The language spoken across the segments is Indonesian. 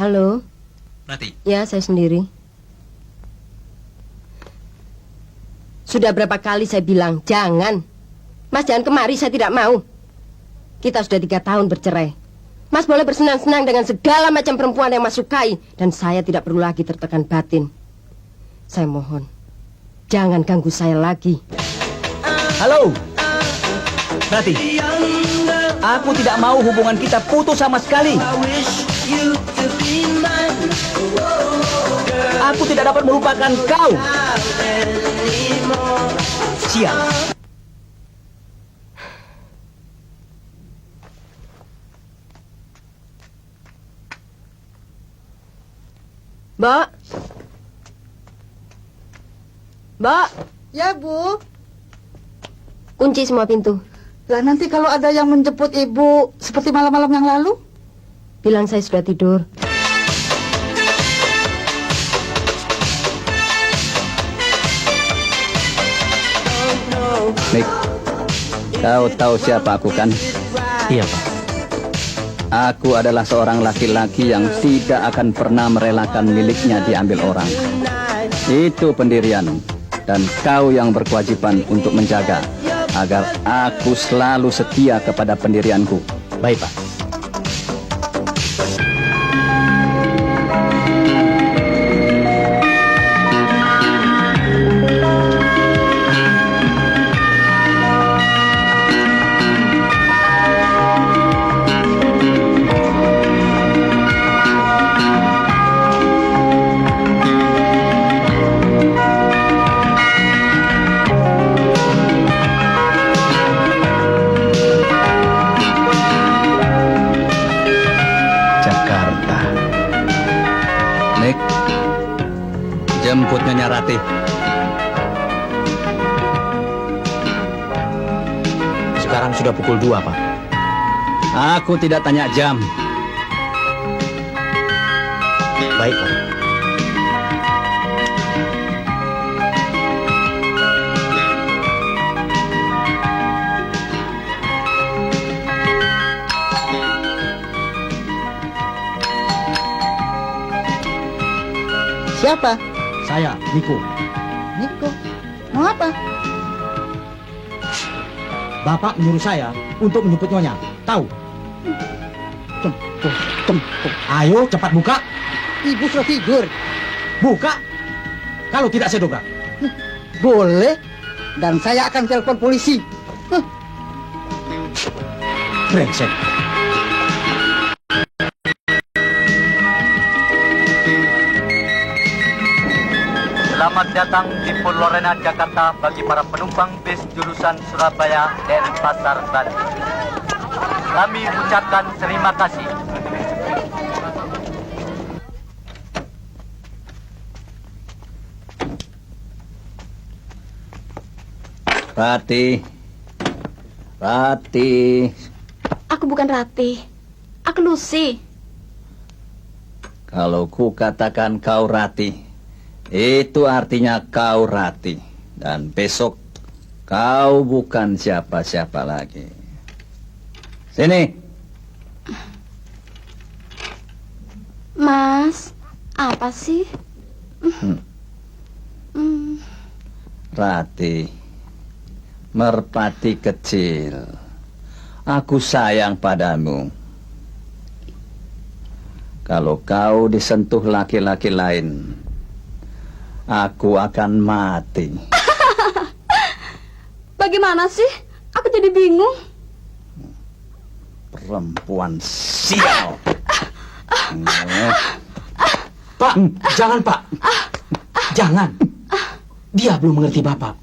Halo? Rati? Ya, saya sendiri. Sudah berapa kali saya bilang, jangan. Mas jangan kemari, saya tidak mau. Kita sudah 3 tahun bercerai. Mas boleh bersenang-senang dengan segala macam perempuan yang Mas sukai. Dan saya tidak perlu lagi tertekan batin. Saya mohon, jangan ganggu saya lagi. Halo? Rati? Aku tidak mau hubungan kita putus sama sekali. Aku tidak dapat melupakan kau. Sial. Mbak? Mbak? Ya, Bu. Kunci semua pintu. Lah nanti kalau ada yang menjemput Ibu seperti malam-malam yang lalu? Bilang saya sudah tidur. Nick, kau tahu siapa aku kan? Iya, Pak. Aku adalah seorang laki-laki yang tidak akan pernah merelakan miliknya diambil orang. Itu pendirian, dan kau yang berkewajiban untuk menjaga agar aku selalu setia kepada pendirianku. Baik, Pak. Nick, jemput Nyonya Rati. Sekarang sudah pukul 2, Pak. Aku tidak tanya jam. Baik, Pak. Siapa? Saya, Niko. Niko. Mau apa? Bapak menyuruh saya untuk menjemput Nyonya. Tahu? Ayo, cepat buka. Ibu sudah tidur. Buka. Kalau tidak saya dobrak. Boleh. Dan saya akan telepon polisi. Brengsek. Selamat datang di Pur Lorena, Jakarta bagi para penumpang bis jurusan Surabaya dan Pasar Bali. Kami ucapkan terima kasih. Rati. Rati. Aku bukan Rati. Aku Lucy. Kalau ku katakan kau Rati, itu artinya kau Rati. Dan besok kau bukan siapa-siapa lagi. Sini. Mas, apa sih? Rati, merpati kecil, aku sayang padamu. Kalau kau disentuh laki-laki lain, aku akan mati. Bagaimana sih? Aku jadi bingung. Perempuan sial. Pak, jangan, Pak. Jangan. Dia belum mengerti Bapak.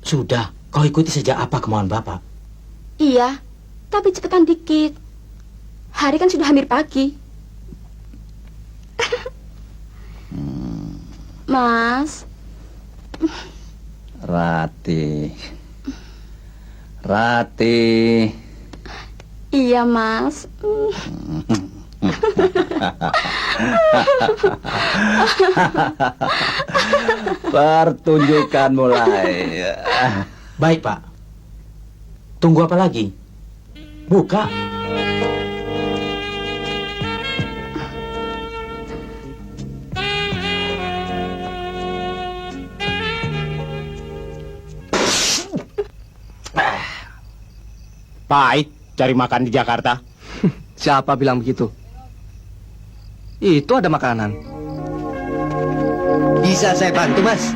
Sudah, kau ikuti saja apa kemauan Bapak. Iya, tapi cepetan dikit. Hari kan sudah hampir pagi. Mas. Rati. Rati. Iya, Mas. Pertunjukan mulai. Baik, Pak. Tunggu apa lagi? Buka. Pahit cari makan di Jakarta. Siapa bilang begitu? Itu ada makanan. Bisa saya bantu, Mas?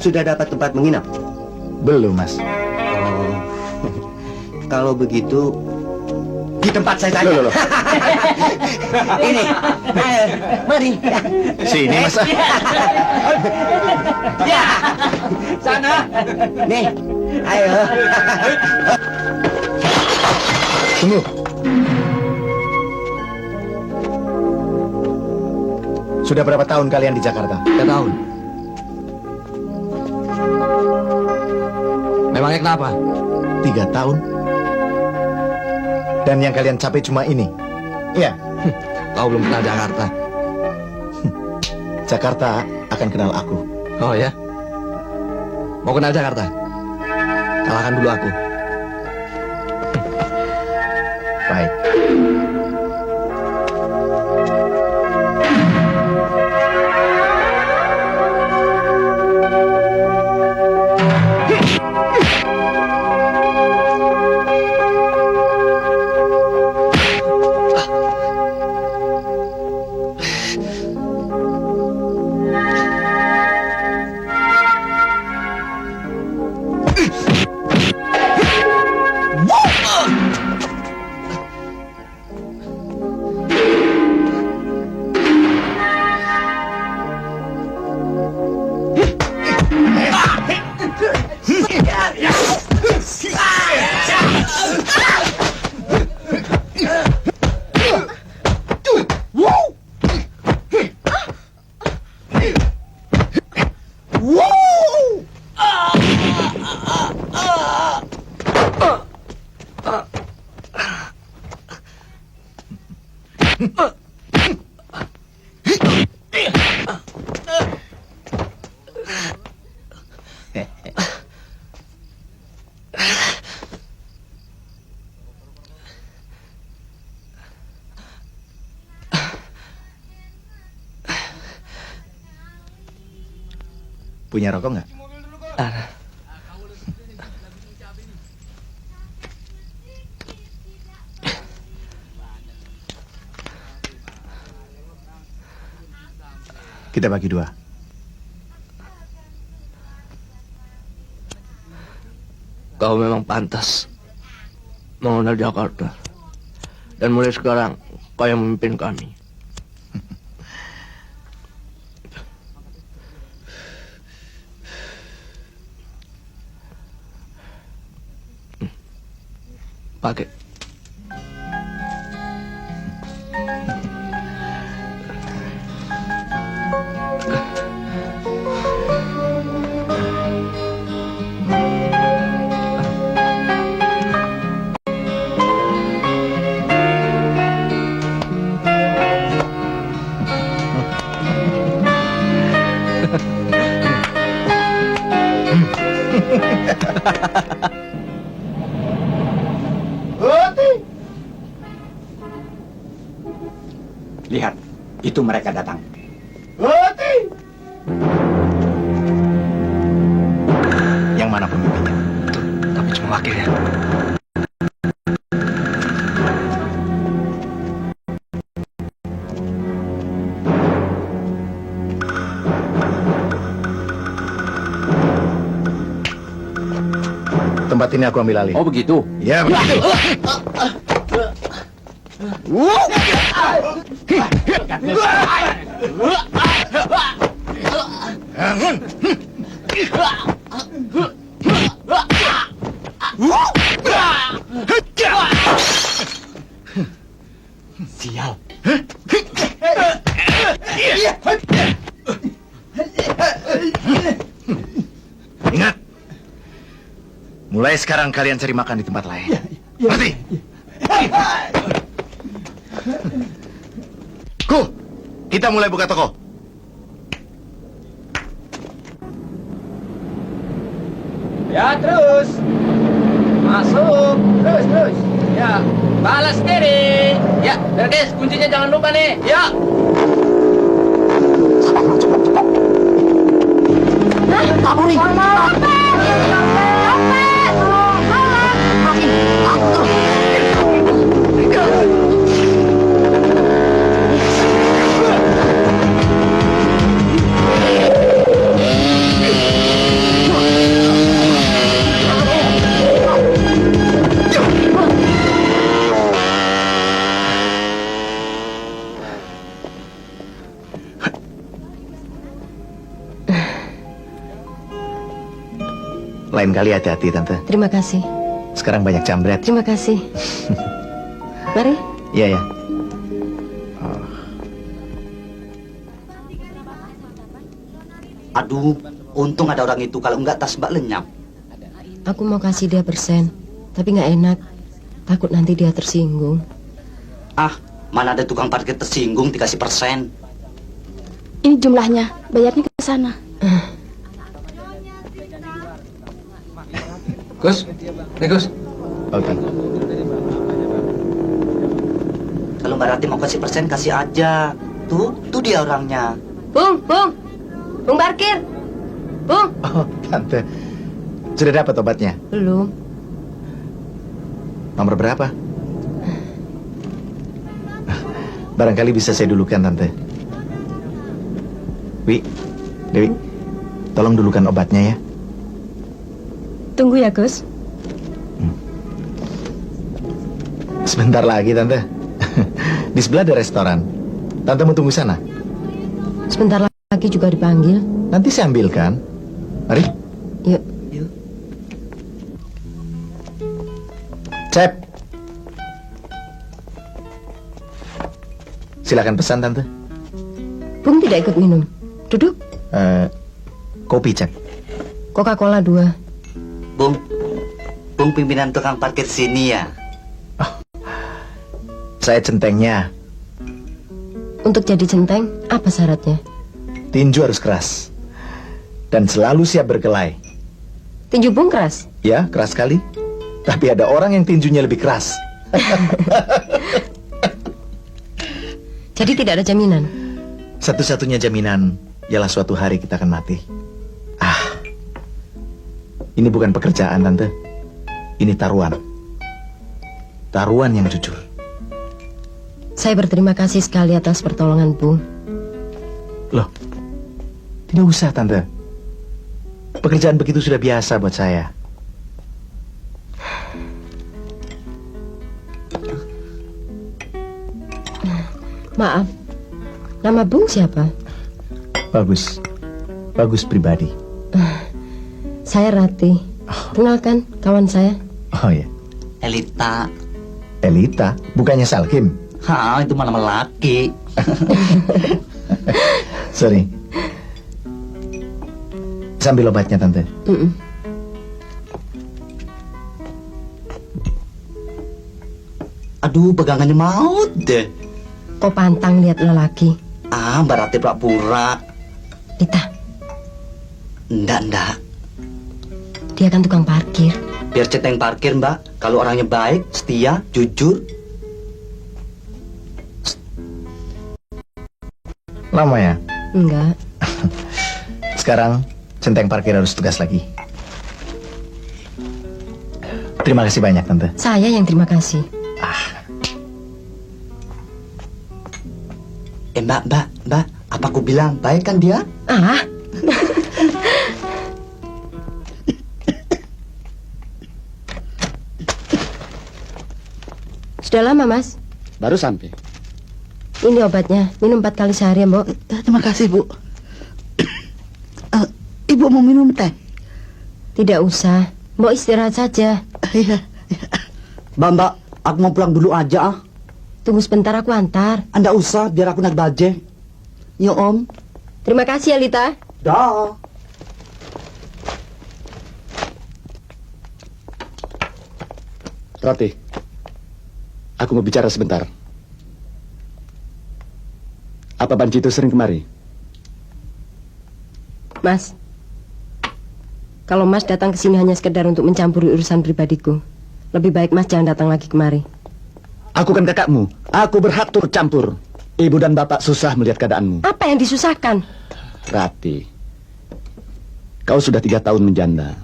Sudah dapat tempat menginap? Belum, Mas. Oh. Kalau begitu, di tempat saya saja. Loh. Ini, mari. Sini, Mas. Ya, sana. Nih, ayo. Tunggu. Sudah berapa tahun kalian di Jakarta? 3 tahun. Memangnya kenapa? 3 tahun. Dan yang kalian capai cuma ini. Iya, Kau belum kenal Jakarta. Jakarta akan kenal aku. Oh ya? Mau kenal Jakarta? Kalahkan dulu aku. Baik. Punya rokok nggak? Kita bagi 2. Kau memang pantas mengenal Jakarta. Dan mulai sekarang kau yang memimpin kami. Pakai. Lihat, itu mereka datang. Yang mana pemimpinnya? Tapi cuma wakilnya. Tempat ini aku ambil alih. Oh begitu? Ya, begitu. Sial. Ingat, mulai sekarang kalian cari makan di tempat lain. Ngerti? Kita mulai buka toko. Ya terus. Masuk. Terus. Ya. Balas sendiri. Ya, Berkes, kuncinya jangan lupa nih. Ya. Pak Muri. Lain kali hati-hati, Tante. Terima kasih. Sekarang banyak jambret. Terima kasih. Mari. Iya, ya. Aduh, untung ada orang itu. Kalau enggak tas Mbak lenyap. Aku mau kasih dia persen, tapi nggak enak. Takut nanti dia tersinggung. Ah, mana ada tukang parkir tersinggung dikasih persen. Ini jumlahnya, bayarnya ke sana. Gus, nih Gus. Oke. Kalau Mbak Rati mau kasih persen, kasih aja. Tuh dia orangnya. Bung parkir. Bung. Oh, Tante. Sudah dapat obatnya? Belum. Nomor berapa? Barangkali bisa saya dulukan, Tante. Dewi, tolong dulukan obatnya ya. Tunggu ya, Gus. Sebentar lagi, Tante. Di sebelah ada restoran. Tante mau tunggu sana? Sebentar lagi juga dipanggil. Nanti saya ambilkan. Mari. Yuk. Cep. Silakan pesan, Tante. Bung tidak ikut minum. Duduk. Kopi, Cep. Coca-Cola 2. Bung pimpinan tukang parkir sini ya. Saya centengnya. Untuk jadi centeng, apa syaratnya? Tinju harus keras. Dan selalu siap berkelahi. Tinju Bung keras. Ya, keras sekali. Tapi ada orang yang tinjunya lebih keras. Jadi tidak ada jaminan. Satu-satunya jaminan ialah suatu hari kita akan mati. Ini bukan pekerjaan, Tante. Ini taruhan. Taruhan yang jujur. Saya berterima kasih sekali atas pertolongan Bung. Loh, tidak usah, Tante. Pekerjaan begitu sudah biasa buat saya. Maaf, nama Bung siapa? Bagus. Bagus pribadi. Saya Rati. Kenalkan, kawan saya. Oh ya, Elita. Elita, bukannya Salkim. Itu malah laki. Sorry. Sambil obatnya, Tante. Aduh, pegangannya maut deh. Kok pantang lihat lelaki? Mbak Rati pura-pura. Lita, Enggak. dia kan tukang parkir. Biar centeng parkir, Mbak. Kalau orangnya baik, setia, jujur. Lama ya? Enggak. Sekarang centeng parkir harus tugas lagi. Terima kasih banyak, Tante. Saya yang terima kasih. Mbak, apa aku bilang baik kan dia? Sudah lama, Mas? Baru sampai. Ini obatnya, minum 4 kali sehari ya, Mbok. Terima kasih, Bu. Ibu mau minum teh? Tidak usah, Mbok istirahat saja. Iya. Mbak, aku mau pulang dulu aja. Tunggu sebentar, aku antar. Anda usah, biar aku naik bajai. Ya, Om. Terima kasih ya, Lita. Dah. Rati, aku mau bicara sebentar. Apa Banci itu sering kemari? Mas, kalau Mas datang ke sini hanya sekedar untuk mencampuri urusan pribadiku, lebih baik Mas jangan datang lagi kemari. Aku kan kakakmu. Aku berhak turut campur. Ibu dan bapak susah melihat keadaanmu. Apa yang disusahkan? Rati, Kau sudah 3 tahun menjanda.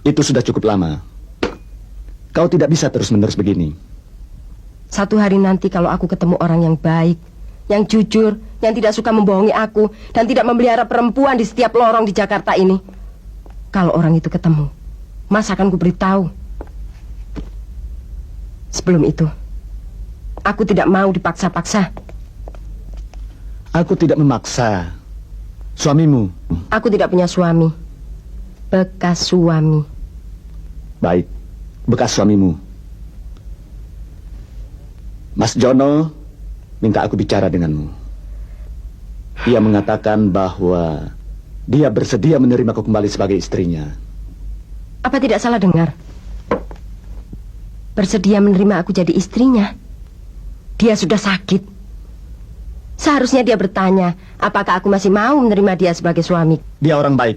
Itu sudah cukup lama. Kau tidak bisa terus-menerus begini. Satu hari nanti kalau aku ketemu orang yang baik, yang jujur, yang tidak suka membohongi aku, dan tidak memelihara perempuan di setiap lorong di Jakarta ini. Kalau orang itu ketemu, Mas akan kuberitahu. Sebelum itu, aku tidak mau dipaksa-paksa. Aku tidak memaksa. Suamimu. Aku tidak punya suami. Bekas suami. Baik, bekas suamimu. Mas Jono minta aku bicara denganmu. Ia mengatakan bahwa dia bersedia menerimaku kembali sebagai istrinya. Apa tidak salah dengar? Bersedia menerima aku jadi istrinya. Dia sudah sakit. Seharusnya dia bertanya, apakah aku masih mau menerima dia sebagai suami. Dia orang baik.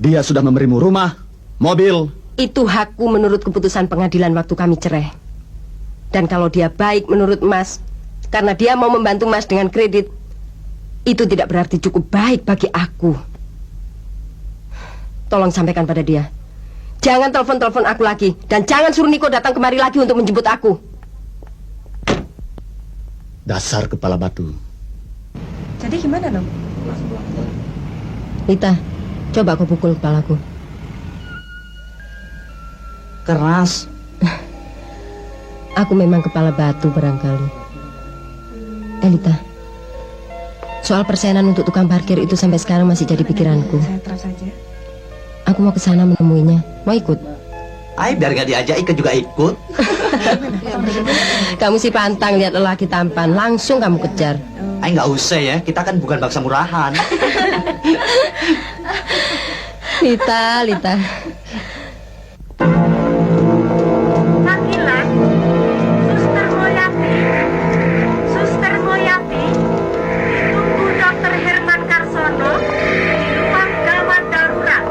Dia sudah memberimu rumah, mobil. Itu hakku menurut keputusan pengadilan waktu kami cerai. Dan kalau dia baik menurut Mas, karena dia mau membantu Mas dengan kredit, itu tidak berarti cukup baik bagi aku. Tolong sampaikan pada dia. Jangan telepon-telepon aku lagi. Dan jangan suruh Niko datang kemari lagi untuk menjemput aku. Dasar kepala batu. Jadi gimana dong? Rita, coba kau pukul kepalaku. Keras. Aku memang kepala batu barangkali. Elita, soal persenan untuk tukang parkir itu sampai sekarang masih jadi pikiranku. Saya terus saja. Aku mau ke sana menemuinya. Mau ikut? Ay, biar gak diajak, Ika juga ikut. Kamu si pantang lihat lelaki tampan, langsung kamu kejar. Ay, nggak usah ya, kita kan bukan bangsa murahan. Lita. Panggilan Suster Moyati, tunggu Dr. Herman Karsono di ruang gawat darurat.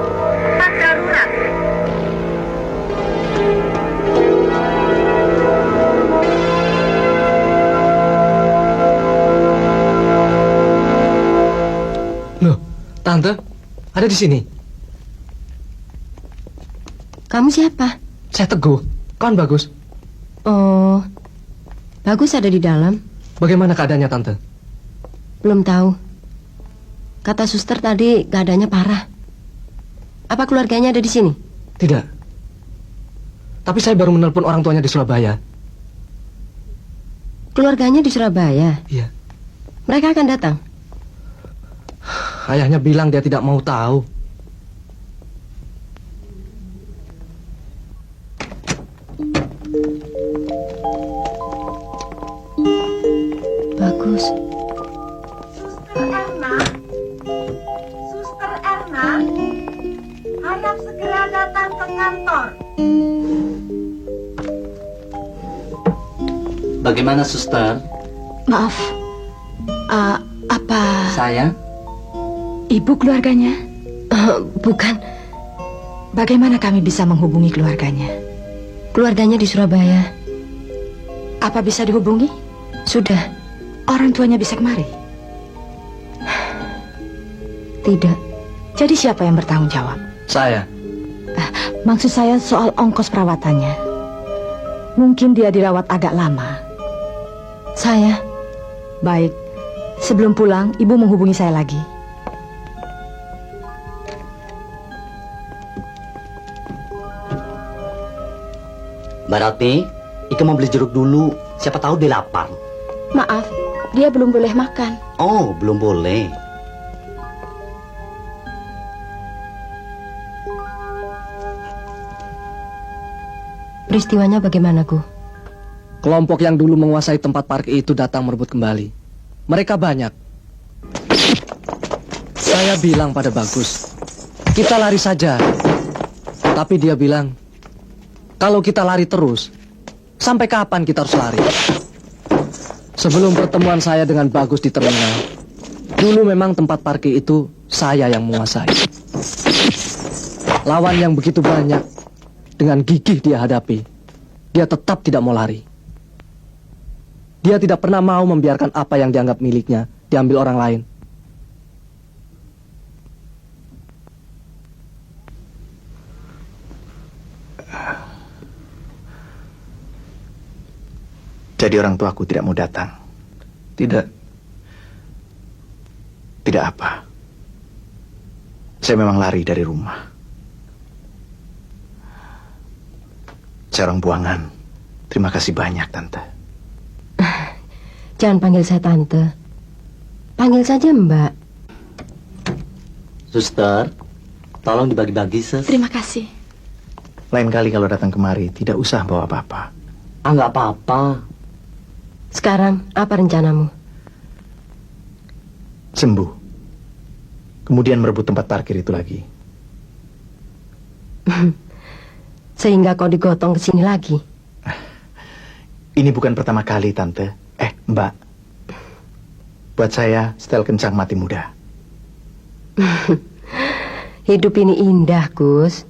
Loh, Tante, ada di sini. Kamu siapa? Saya Teguh, kawan Bagus. Oh, Bagus ada di dalam. Bagaimana keadaannya, Tante? Belum tahu. Kata suster tadi keadaannya parah. Apa keluarganya ada di sini? Tidak. Tapi saya baru menelpon orang tuanya di Surabaya. Keluarganya di Surabaya? Iya. Mereka akan datang? Ayahnya bilang dia tidak mau tahu. Bagus. Suster Erna, harap segera datang ke kantor. Bagaimana, suster? Maaf. Apa Saya? ibu keluarganya? Bukan. Bagaimana kami bisa menghubungi keluarganya? Keluarganya di Surabaya. Apa bisa dihubungi? Sudah. Orang tuanya bisa kemari? Tidak. Jadi siapa yang bertanggung jawab? Saya. Maksud saya soal ongkos perawatannya. Mungkin dia dirawat agak lama. Saya. Baik. Sebelum pulang, ibu menghubungi saya lagi. Mbak Ratmi, Ika mau beli jeruk dulu. Siapa tahu dia lapar. Maaf, dia belum boleh makan. Oh, belum boleh. Peristiwanya bagaimana, Gu? Kelompok yang dulu menguasai tempat parkir itu datang merebut kembali. Mereka banyak. Saya bilang pada Bagus, kita lari saja. Tapi dia bilang, kalau kita lari terus, sampai kapan kita harus lari? Sebelum pertemuan saya dengan Bagus di terminal, dulu memang tempat parkir itu saya yang menguasai. Lawan yang begitu banyak, dengan gigih dia hadapi. Dia tetap tidak mau lari. Dia tidak pernah mau membiarkan apa yang dianggap miliknya diambil orang lain. Jadi orang tuaku tidak mau datang? Tidak. Tidak apa. Saya memang lari dari rumah. Saya orang buangan. Terima kasih banyak, Tante. Jangan panggil saya Tante. Panggil saja Mbak. Suster, tolong dibagi-bagi, Sus. Terima kasih. Lain kali kalau datang kemari, tidak usah bawa apa-apa. Ah, nggak apa-apa. Sekarang apa rencanamu? Sembuh. Kemudian merebut tempat parkir itu lagi. Sehingga kau digotong ke sini lagi. Ini bukan pertama kali, Tante. Mbak. Buat saya, setel kencang mati muda. Hidup ini indah, Gus.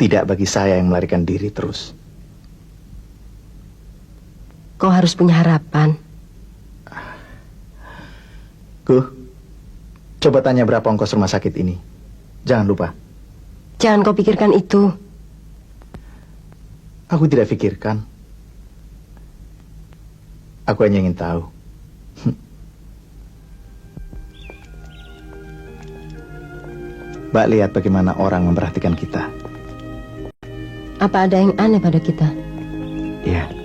Tidak bagi saya yang melarikan diri terus. Kau harus punya harapan. Coba tanya berapa ongkos rumah sakit ini. Jangan lupa. Jangan kau pikirkan itu. Aku tidak pikirkan. Aku hanya ingin tahu. Mbak lihat bagaimana orang memperhatikan kita. Apa ada yang aneh pada kita? Iya.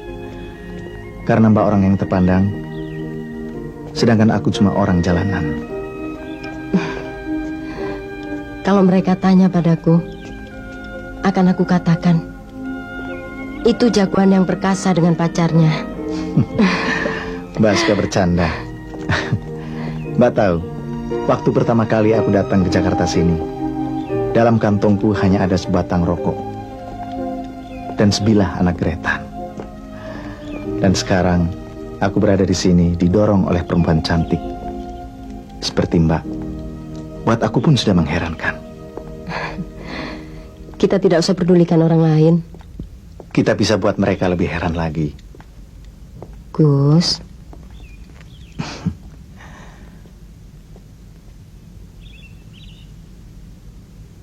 Karena Mbak orang yang terpandang, sedangkan aku cuma orang jalanan. Kalau mereka tanya padaku, akan aku katakan, itu jagoan yang perkasa dengan pacarnya. Mbak suka bercanda. Mbak tahu, waktu pertama kali aku datang ke Jakarta sini, dalam kantongku hanya ada sebatang rokok dan sebilah anak geretan. Dan sekarang aku berada di sini didorong oleh perempuan cantik seperti Mbak. Buat aku pun sudah mengherankan. Kita tidak usah pedulikan orang lain. Kita bisa buat mereka lebih heran lagi. Gus.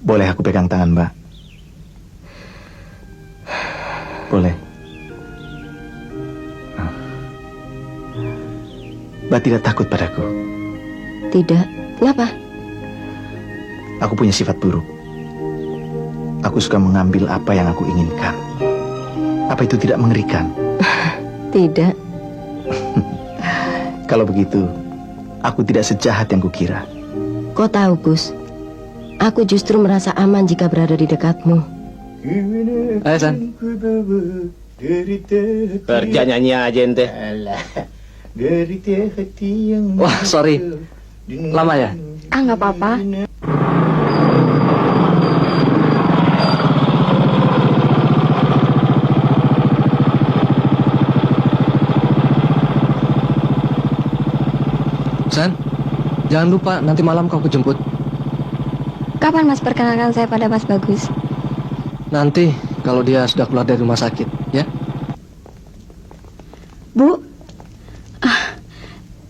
Boleh aku pegang tangan Mbak? Boleh. Mbak tidak takut padaku? Tidak. Kenapa? Aku punya sifat buruk. Aku suka mengambil apa yang aku inginkan. Apa itu tidak mengerikan? Tidak. Kalau begitu, aku tidak sejahat yang kukira. Kau tahu, Gus, aku justru merasa aman jika berada di dekatmu. Ayo, San. Kerja nyanyi aja ente. Wah, sorry. Lama ya? Ah, nggak apa-apa. San, jangan lupa nanti malam kau kujemput. Kapan Mas perkenalkan saya pada Mas Bagus? Nanti kalau dia sudah keluar dari rumah sakit, ya? Bu,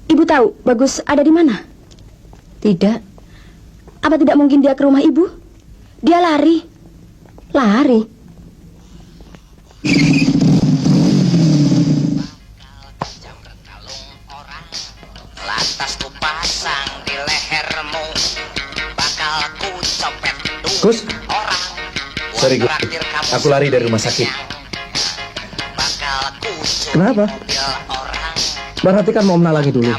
Ibu tahu Bagus ada di mana? Tidak. Apa tidak mungkin dia ke rumah Ibu? Dia lari. Lari? Lantas ku pasang di lehermu, bakal ku copet Gus, orang. sorry Gus, aku lari dari rumah sakit. Kenapa? Berarti kan mau menalangi dulu.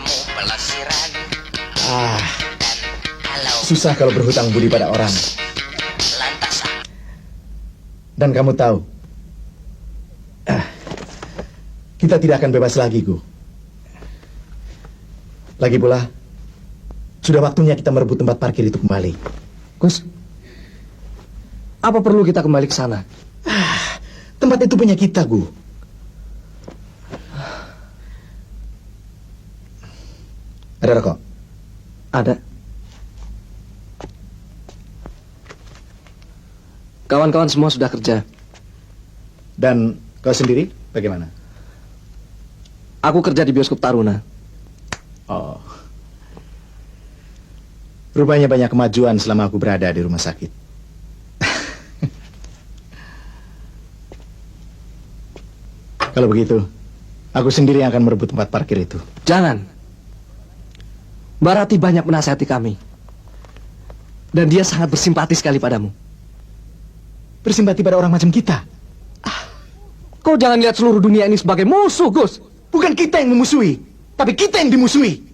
Susah kalau berhutang budi pada orang. Dan kamu tahu, kita tidak akan bebas lagi, Gu. Lagi pula, sudah waktunya kita merebut tempat parkir itu kembali. Gus, apa perlu kita kembali ke sana? Tempat itu punya kita, Gu. Ada rokok? Ada. Kawan-kawan semua sudah kerja. Dan kau sendiri bagaimana? Aku kerja di bioskop Taruna. Oh. Rupanya banyak kemajuan selama aku berada di rumah sakit. Kalau begitu, aku sendiri yang akan merebut tempat parkir itu. Jangan. Mbak Rati banyak menasihati kami. Dan dia sangat bersimpati sekali padamu. Bersimpati pada orang macam kita? Kau jangan lihat seluruh dunia ini sebagai musuh, Gus. Bukan kita yang memusuhi, tapi kita yang dimusuhi.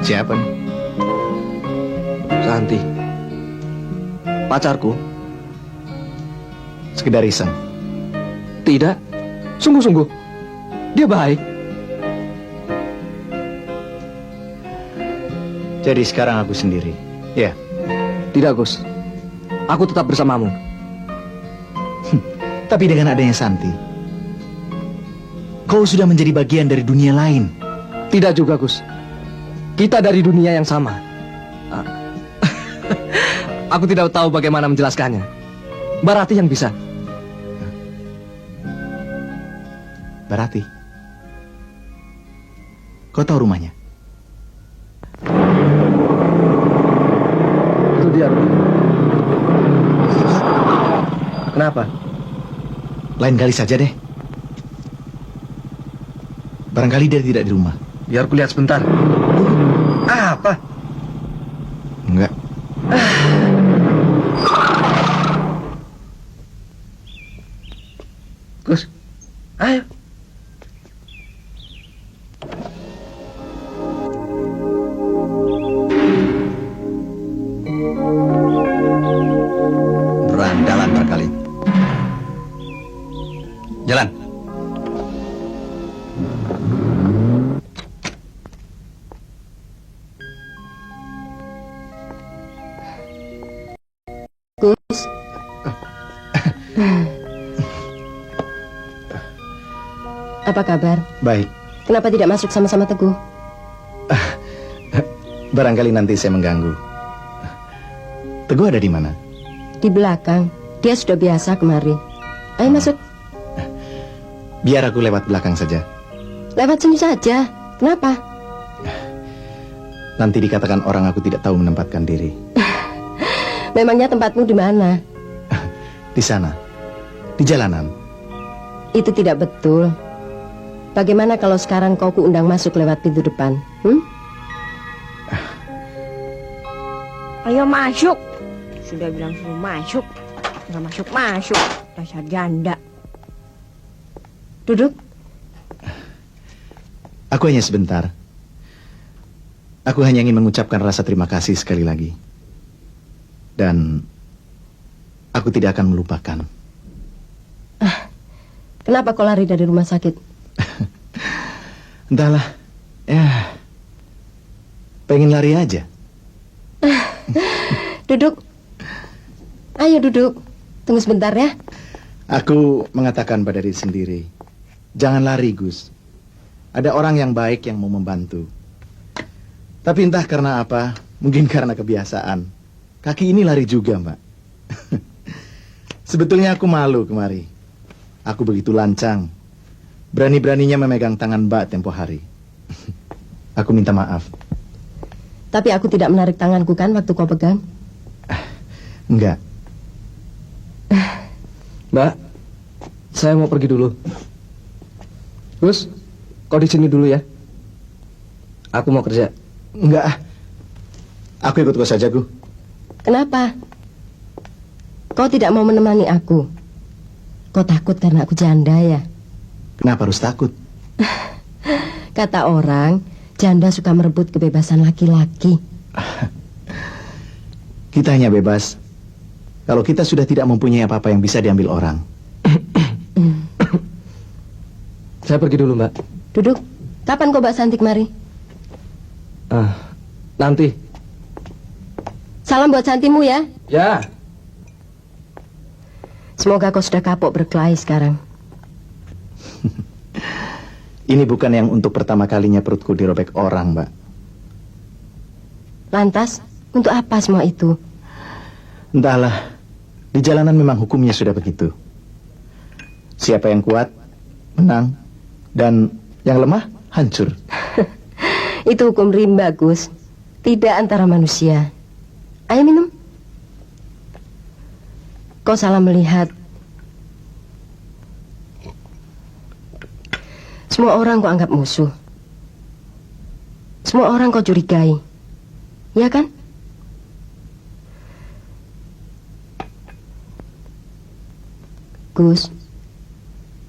Siapa nih? Santi. Pacarku. Sekedar iseng. Tidak. Sungguh-sungguh. Dia baik. Jadi sekarang aku sendiri. Ya. Tidak, Gus. Aku tetap bersamamu. Tapi dengan adanya Santi, kau sudah menjadi bagian dari dunia lain. Tidak juga, Gus. Kita dari dunia yang sama. Aku tidak tahu bagaimana menjelaskannya. Mbak Rati yang bisa. Mbak Rati, kau tahu rumahnya? Itu dia, Rudi. Kenapa? Lain kali saja deh. Barangkali dia tidak di rumah. Biar kulihat sebentar. Apa? Enggak. Gus, ayo. Berandalan barangkali. Jalan. Gus. Apa kabar? Baik. Kenapa tidak masuk sama-sama Teguh? Barangkali nanti saya mengganggu. Teguh ada di mana? Di belakang. Dia sudah biasa kemari. Ayo masuk. Biar aku lewat belakang saja. Lewat sini saja. Kenapa? Nanti dikatakan orang aku tidak tahu menempatkan diri. Memangnya tempatmu di mana? Di sana. Di jalanan. Itu tidak betul. Bagaimana kalau sekarang kau kuundang masuk lewat pintu depan? Ayo masuk. Sudah bilang suruh masuk. Nggak masuk-masuk. Dasar janda. Duduk. Aku hanya sebentar. Aku hanya ingin mengucapkan rasa terima kasih sekali lagi. Dan aku tidak akan melupakan. Kenapa kau lari dari rumah sakit? Entahlah. Ya. Pengen lari aja. Duduk. Ayo duduk. Tunggu sebentar ya. Aku mengatakan pada diri sendiri, jangan lari, Gus. Ada orang yang baik yang mau membantu. Tapi entah karena apa, mungkin karena kebiasaan, kaki ini lari juga, Mbak. Sebetulnya aku malu kemari. Aku begitu lancang. Berani-beraninya memegang tangan Mbak tempo hari. Aku minta maaf. Tapi aku tidak menarik tanganku kan waktu kau pegang? Enggak. Mbak, saya mau pergi dulu. Gus, kau di sini dulu ya. Aku mau kerja. Enggak. Aku ikut kau saja, Gu. Kenapa? Kau tidak mau menemani aku? Kau takut karena aku janda ya? Kenapa harus takut? Kata orang, janda suka merebut kebebasan laki-laki. Kita hanya bebas kalau kita sudah tidak mempunyai apa-apa yang bisa diambil orang. Saya pergi dulu, Mbak. Duduk. Kapan kau bawa Santi kemari? Nanti. Salam buat Santimu ya. Ya. Semoga kau sudah kapok berkelahi sekarang. Ini bukan yang untuk pertama kalinya perutku dirobek orang, Mbak. Lantas, untuk apa semua itu? Entahlah. Di jalanan memang hukumnya sudah begitu. Siapa yang kuat, menang. Dan yang lemah hancur. Itu hukum rimba, Gus. Tidak antara manusia. Ayo minum. Kau salah melihat. Semua orang kau anggap musuh. Semua orang kau curigai. Ya kan? Gus,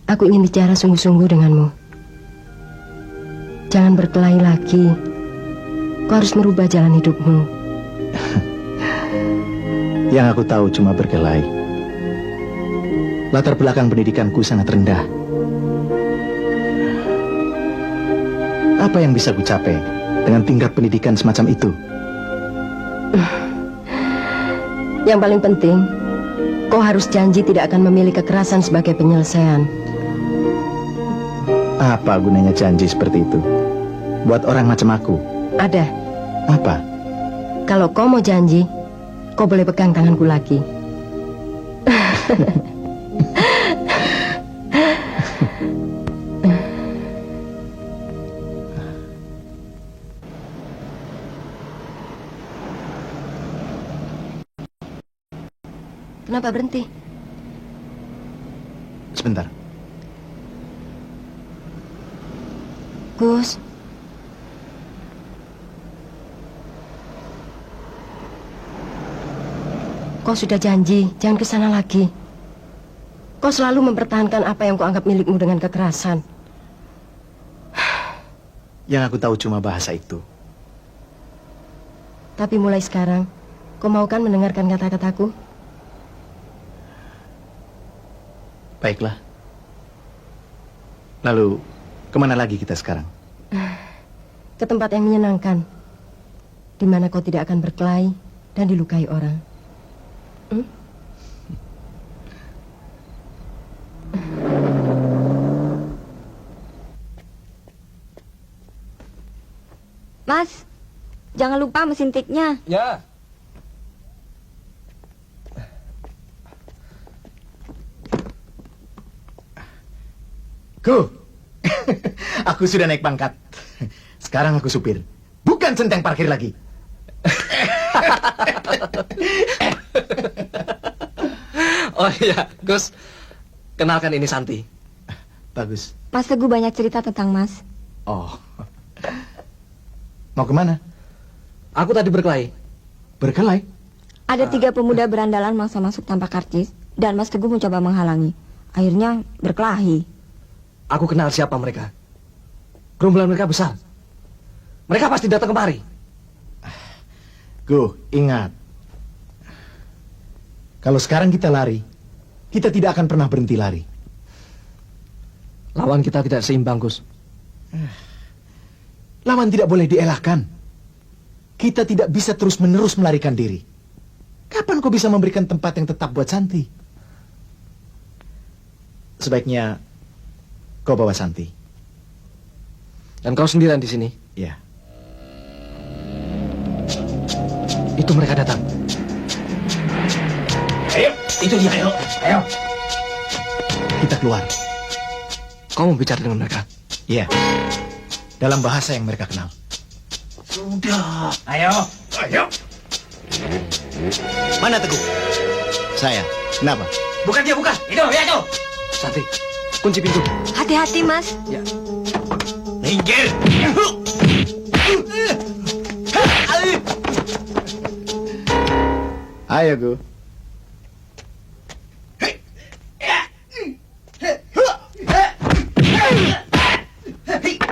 aku ingin bicara sungguh-sungguh denganmu. Jangan berkelahi lagi. Kau harus merubah jalan hidupmu. Yang aku tahu cuma berkelahi. Latar belakang pendidikanku sangat rendah. Apa yang bisa ku capai dengan tingkat pendidikan semacam itu? Yang paling penting, kau harus janji tidak akan memilih kekerasan sebagai penyelesaian. Apa gunanya janji seperti itu? Buat orang macam aku. Ada. Apa? Kalau kau mau janji, kau boleh pegang tanganku lagi. Kenapa berhenti? Sebentar. Gus. Kau sudah janji, jangan ke sana lagi. Kau selalu mempertahankan apa yang kau anggap milikmu dengan kekerasan. Yang aku tahu cuma bahasa itu. Tapi mulai sekarang, kau mau kan mendengarkan kata-kataku? Baiklah. Lalu, kemana lagi kita sekarang? Ke tempat yang menyenangkan, di mana kau tidak akan berkelahi dan dilukai orang. Mas, jangan lupa mesin tiknya. Ya. Ku, aku sudah naik pangkat. Sekarang aku supir, bukan centeng parkir lagi. Oh iya, Gus. Kenalkan ini Santi. Bagus. Mas Teguh banyak cerita tentang Mas. Oh. Mau kemana? Aku tadi berkelahi. Berkelahi? Ada 3 pemuda berandalan maksa masuk tanpa karcis, dan Mas Teguh mencoba menghalangi. Akhirnya berkelahi. Aku kenal siapa mereka. Gerombolan mereka besar. Mereka pasti datang kemari. Go, ingat. Kalau sekarang kita lari, kita tidak akan pernah berhenti lari. Lawan kita tidak seimbang, Gus. Lawan tidak boleh dielakkan. Kita tidak bisa terus-menerus melarikan diri. Kapan kau bisa memberikan tempat yang tetap buat Santi? Sebaiknya kau bawa Santi. Dan kau sendirian di sini? Ya. Itu mereka datang. Ayo, itu dia. Ayo, ayo. Kita keluar. Kau mau bicara dengan mereka? Iya. Dalam bahasa yang mereka kenal. Sudah. Ayo. Ayo. Mana Teguh? Saya. Kenapa? Bukan dia, bukan. Itu, ya itu. Santi, kunci pintu. Hati-hati, Mas. Ya. Minggir. Ayo, Gu.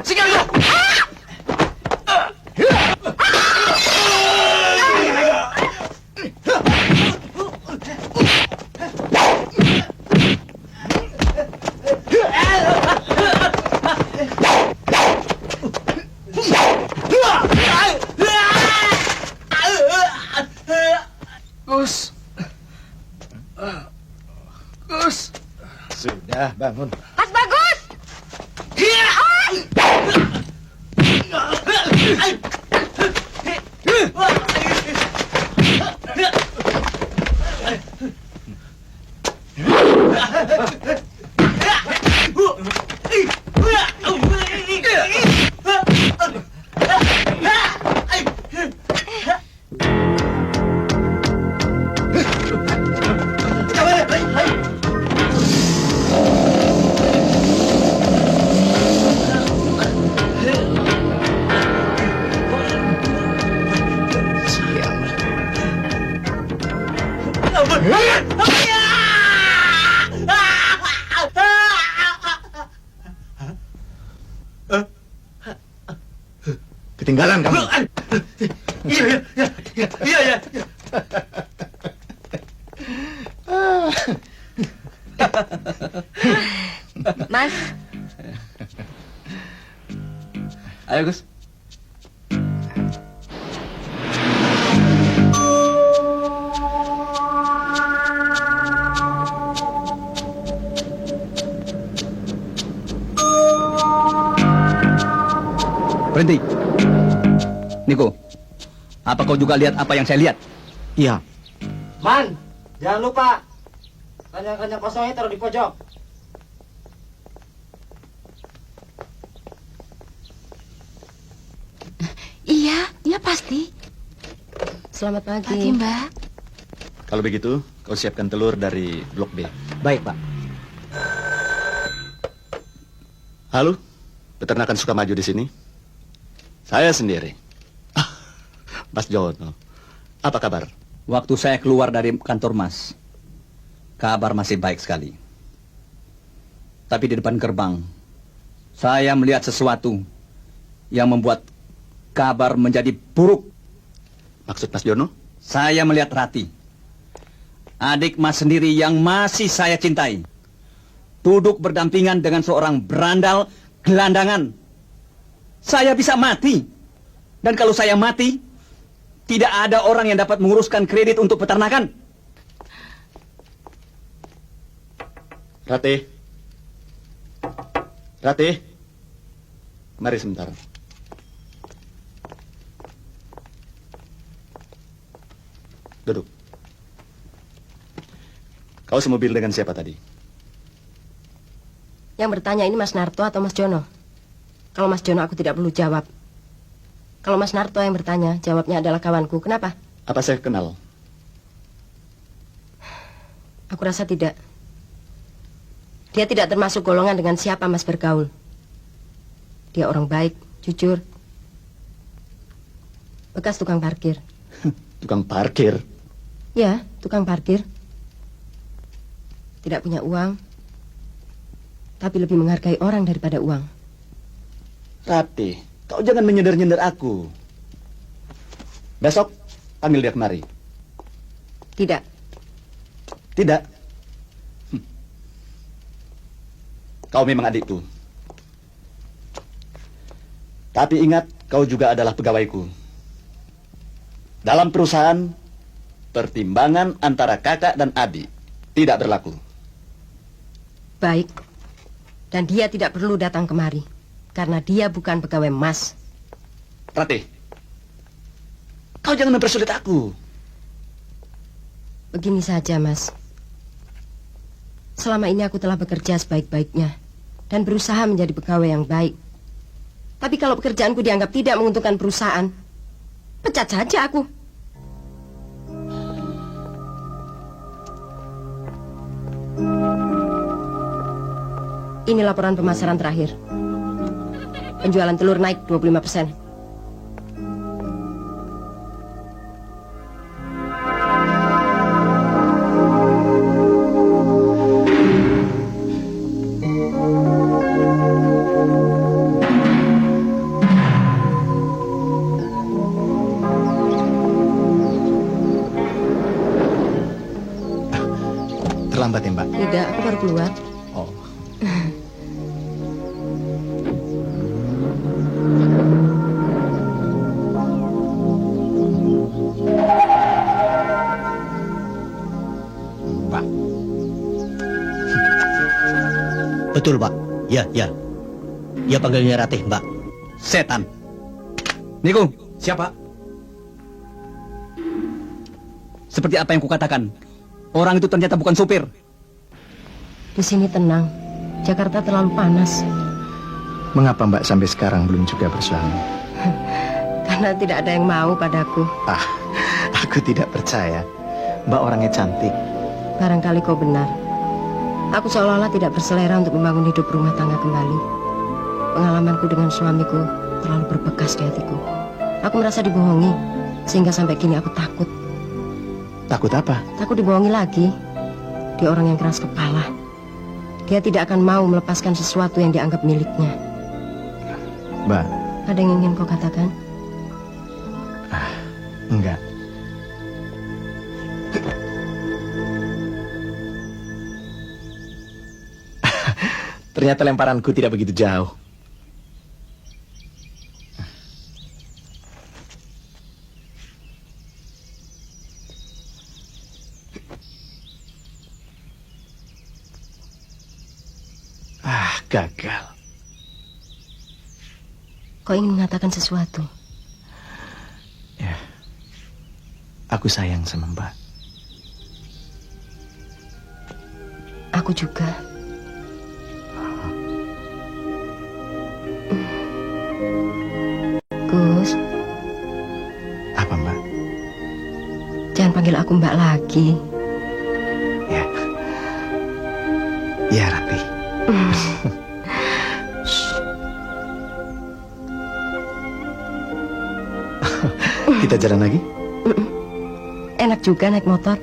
Singgah lu. Gus. Ketinggalan kamu. Iya. Mas, Ayo Gus. Berhenti. Niko, apa kau juga lihat apa yang saya lihat? Iya. Man, jangan lupa. Kanyang-kanyang kosongnya taruh di pojok. Iya pasti. Selamat pagi. Pagi, Mbak. Kalau begitu, kau siapkan telur dari blok B. Baik, Pak. Halo, peternakan Sukamaju di sini. Saya sendiri. Mas Jono. Apa kabar? Waktu saya keluar dari kantor Mas, kabar masih baik sekali. Tapi di depan gerbang, saya melihat sesuatu yang membuat kabar menjadi buruk. Maksud Mas Jono? Saya melihat Rati, adik Mas sendiri yang masih saya cintai, duduk berdampingan dengan seorang berandal gelandangan. Saya bisa mati. Dan kalau saya mati, tidak ada orang yang dapat menguruskan kredit untuk peternakan. Rati. Mari sebentar. Duduk. Kau semobil dengan siapa tadi? Yang bertanya ini Mas Narto atau Mas Jono? Kalau Mas Jono aku tidak perlu jawab. Kalau Mas Narto yang bertanya, jawabnya adalah kawanku. Kenapa? Apa saya kenal? Aku rasa tidak. Dia tidak termasuk golongan dengan siapa Mas bergaul. Dia orang baik, jujur. Bekas tukang parkir. Tukang parkir? Ya, tukang parkir. Tidak punya uang, tapi lebih menghargai orang daripada uang. Rati, kau jangan menyender-nyender aku. Besok, panggil dia kemari. Tidak. Tidak? Kau memang adikku. Tapi ingat, kau juga adalah pegawaiku. Dalam perusahaan, pertimbangan antara kakak dan adik tidak berlaku. Baik. Dan dia tidak perlu datang kemari. Karena dia bukan pegawai Mas. Rati, kau jangan mempersulit aku. Begini saja, Mas. Selama ini aku telah bekerja sebaik-baiknya dan berusaha menjadi pegawai yang baik. Tapi kalau pekerjaanku dianggap tidak menguntungkan perusahaan, pecat saja aku. Ini laporan pemasaran terakhir. Penjualan telur naik 25%. Terlambat ya, Mbak? Tidak, aku baru keluar. Oh. Betul, Pak. Ya. Ya panggilnya Ratih, Mbak. Setan. Niko, Siapa? seperti apa yang kukatakan, orang itu ternyata bukan supir. Di sini tenang. Jakarta terlalu panas. Mengapa Mbak sampai sekarang belum juga bersuami? Karena tidak ada yang mau padaku. Aku tidak percaya. Mbak orangnya cantik. Barangkali kau benar. Aku seolah-olah tidak berselera untuk membangun hidup rumah tangga kembali. Pengalamanku dengan suamiku terlalu berbekas di hatiku. Aku merasa dibohongi, sehingga sampai kini aku takut. Takut apa? Takut dibohongi lagi. Dia orang yang keras kepala. Dia tidak akan mau melepaskan sesuatu yang dianggap miliknya. Mbak, Ada yang ingin kau katakan? Enggak. Ternyata lemparanku tidak begitu jauh. Gagal. Kau ingin mengatakan sesuatu? Ya, aku sayang sama Mbak. Aku juga. Gus. Apa, Mbak? Jangan panggil aku Mbak lagi. Ya. Ya, Ratih. Kita jalan lagi? Enak juga naik motor.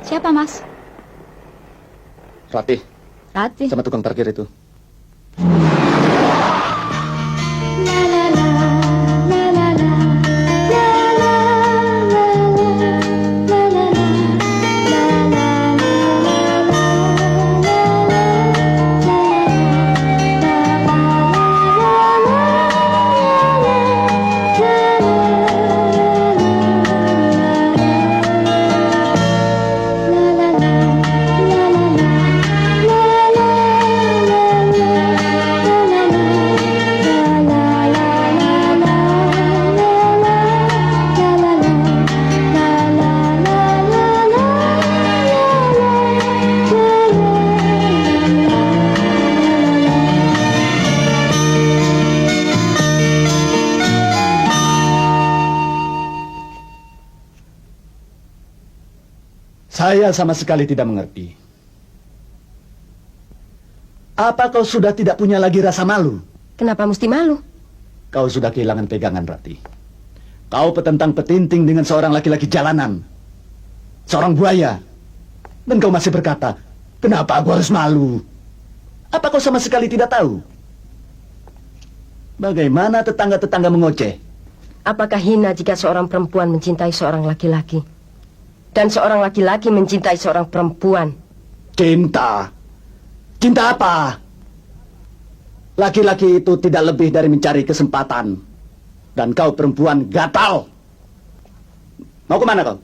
Siapa, Mas? Ratih, Ratih. sama tukang parkir itu. Saya sama sekali tidak mengerti. Apa kau sudah tidak punya lagi rasa malu? Kenapa mesti malu? Kau sudah kehilangan pegangan, Ratih. Kau petentang petinting dengan seorang laki-laki jalanan. Seorang buaya. Dan kau masih berkata, kenapa aku harus malu? Apa kau sama sekali tidak tahu? Bagaimana tetangga-tetangga mengoceh? Apakah hina jika seorang perempuan mencintai seorang laki-laki? Dan seorang laki-laki mencintai seorang perempuan. Cinta? Cinta apa? Laki-laki itu tidak lebih dari mencari kesempatan. Dan kau perempuan gatal. Mau kemana kau?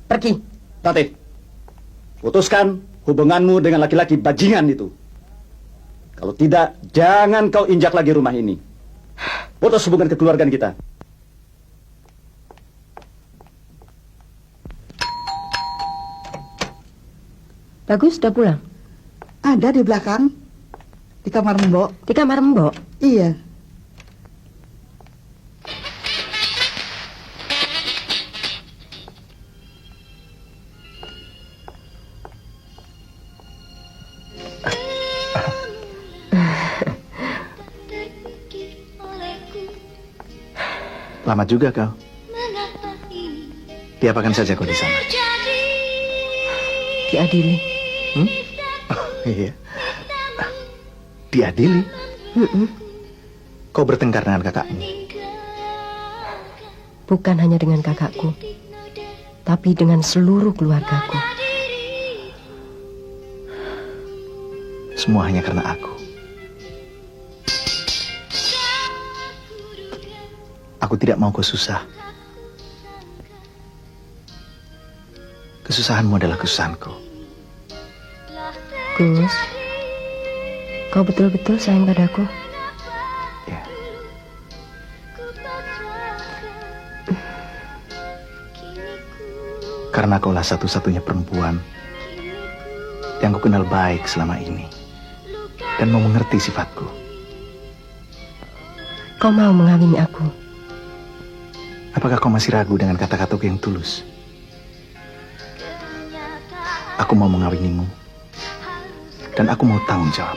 Pergi. Ratih, putuskan hubunganmu dengan laki-laki bajingan itu. Kalau tidak, jangan kau injak lagi rumah ini. Putus hubungan kekeluargaan kita. Bagus, sudah pulang? Ada di belakang. Di kamar Mbok. Di kamar Mbok? Iya. Lama juga kau. Diapakan saja kau di sana? Diadili. Iya. Diadili? Kau bertengkar dengan kakakmu? Bukan hanya dengan kakakku, tapi dengan seluruh keluargaku. Semua hanya karena aku. Aku tidak mau kau susah. Kesusahanmu adalah kesusahanku. Gus, kau betul-betul sayang padaku? Ya. Karena kaulah satu-satunya perempuan yang ku kenal baik selama ini dan mau mengerti sifatku. Kau mau mengawini aku? Apakah kau masih ragu dengan kata-kataku yang tulus? Aku mau mengawinimu. Dan aku mau tanggung jawab.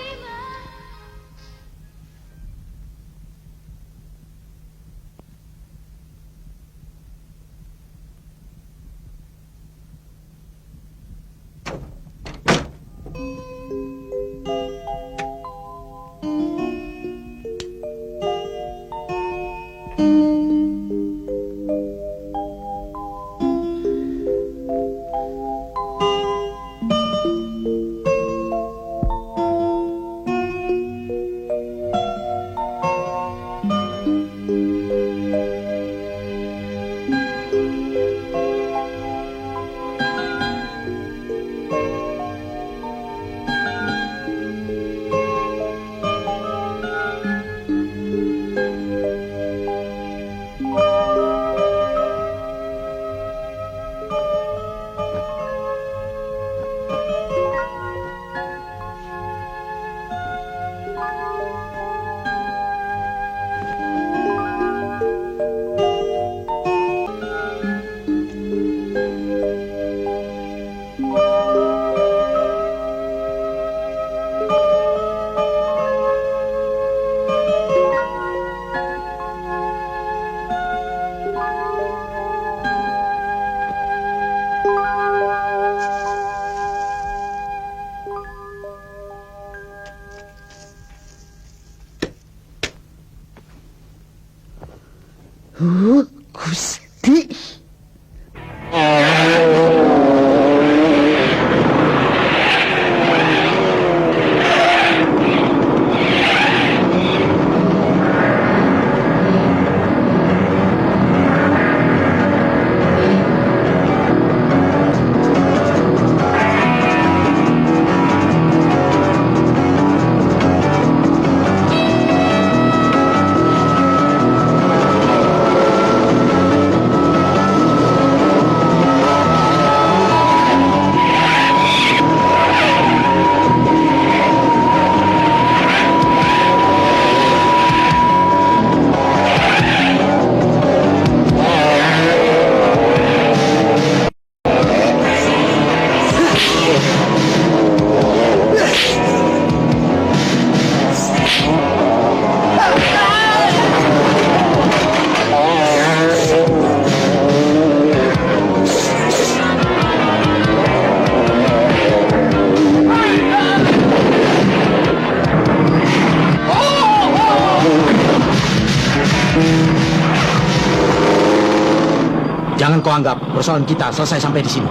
Jangan kau anggap persoalan kita selesai sampai di sini.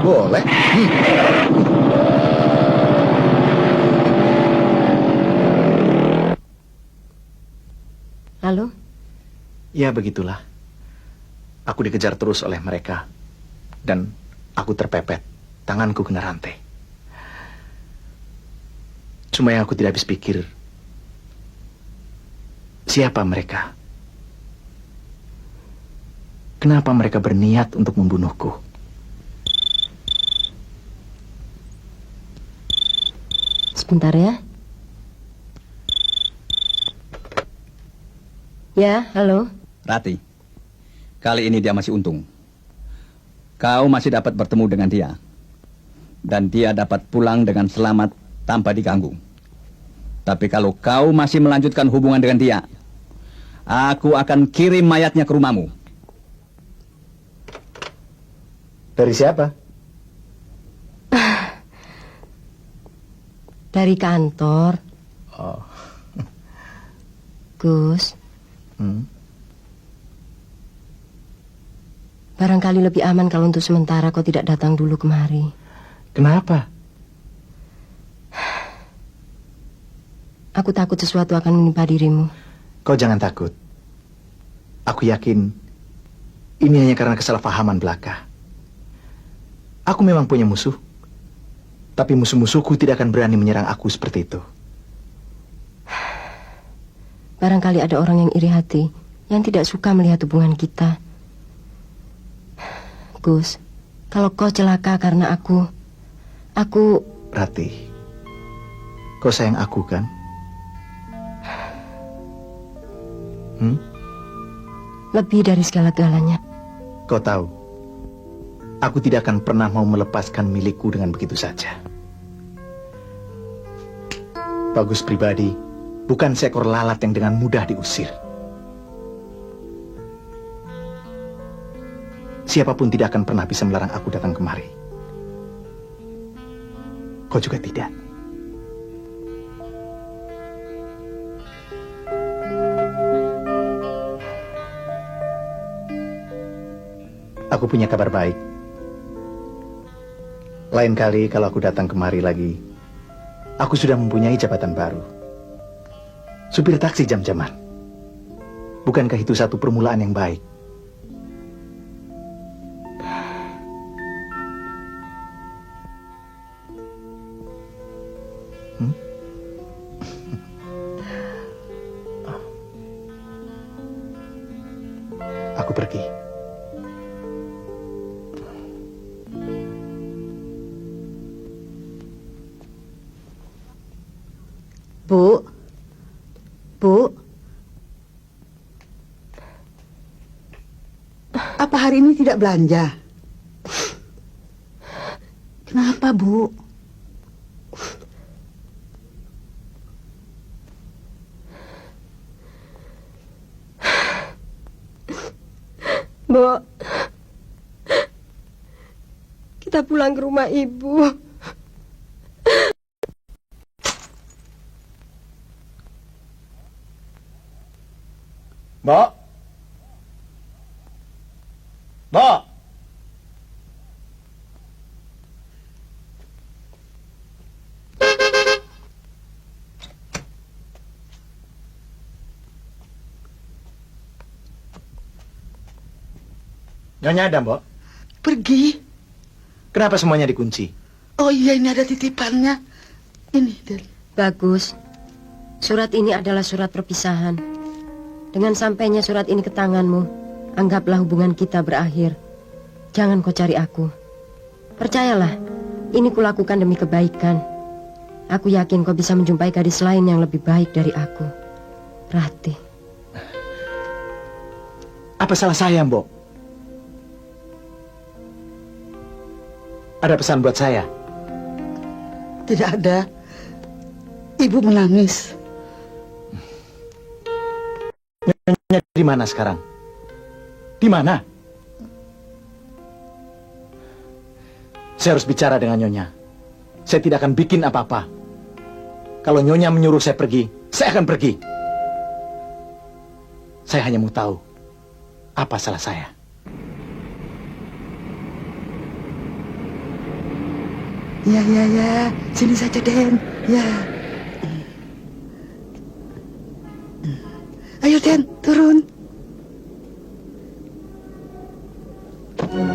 Boleh. Lalu? Ya begitulah. Aku dikejar terus oleh mereka. Dan aku terpepet. Tanganku kena rantai. Cuma yang aku tidak habis pikir, siapa mereka? Kenapa mereka berniat untuk membunuhku? Sebentar ya. Ya, halo. Rati, kali ini dia masih untung. Kau masih dapat bertemu dengan dia. Dan dia dapat pulang dengan selamat tanpa diganggu. Tapi kalau kau masih melanjutkan hubungan dengan dia, aku akan kirim mayatnya ke rumahmu. Dari siapa? Dari kantor. Oh. Gus. Barangkali lebih aman kalau untuk sementara kau tidak datang dulu kemari. Kenapa? Aku takut sesuatu akan menimpa dirimu. Kau jangan takut. Aku yakin ini hanya karena kesalahpahaman belaka. Aku memang punya musuh. Tapi musuh-musuhku tidak akan berani menyerang aku seperti itu. Barangkali ada orang yang iri hati, yang tidak suka melihat hubungan kita. Gus, kalau kau celaka karena aku... Rati, kau sayang aku kan? Lebih dari segala-galanya. Kau tahu, aku tidak akan pernah mau melepaskan milikku dengan begitu saja. Bagus pribadi bukan seekor lalat yang dengan mudah diusir. Siapapun tidak akan pernah bisa melarang aku datang kemari. Kau juga tidak. Aku punya kabar baik. Lain kali kalau aku datang kemari lagi, aku sudah mempunyai jabatan baru. Supir taksi jam-jaman. Bukankah itu satu permulaan yang baik? Aku pergi. Bu. Apa hari ini tidak belanja? Kenapa, Bu? Mbok, kita pulang ke rumah ibu. Mbak. Mbak. Nyonya ada, Mbok? Pergi. Kenapa semuanya dikunci? Oh iya, ini ada titipannya. Ini, Del. Bagus. Surat ini adalah surat perpisahan. Dengan sampainya surat ini ke tanganmu, anggaplah hubungan kita berakhir. Jangan kau cari aku. Percayalah, ini kulakukan demi kebaikan. Aku yakin kau bisa menjumpai gadis lain yang lebih baik dari aku. Rati. Apa salah saya, Mbok? Ada pesan buat saya? Tidak ada. Ibu menangis. Nyonya di mana sekarang? Di mana? Saya harus bicara dengan Nyonya. Saya tidak akan bikin apa-apa. Kalau Nyonya menyuruh saya pergi, saya akan pergi. Saya hanya mau tahu apa salah saya. Ya. Sini saja, Den. Ya. Ayo, Den, turun.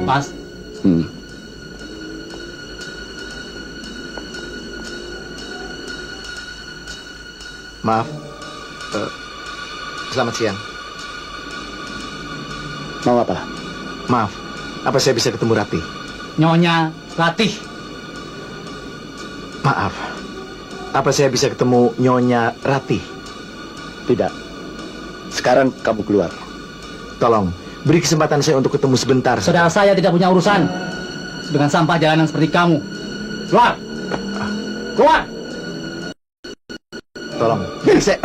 Mas, Maaf. Selamat siang. Mau apa? Maaf, apa saya bisa ketemu Ratih? Nyonya Ratih. Maaf, apa saya bisa ketemu Nyonya Ratih? Tidak. Sekarang kamu keluar. Tolong, beri kesempatan saya untuk ketemu sebentar. Saudara saya tidak punya urusan dengan sampah jalanan seperti kamu. Keluar! Keluar! Tolong, beri saya...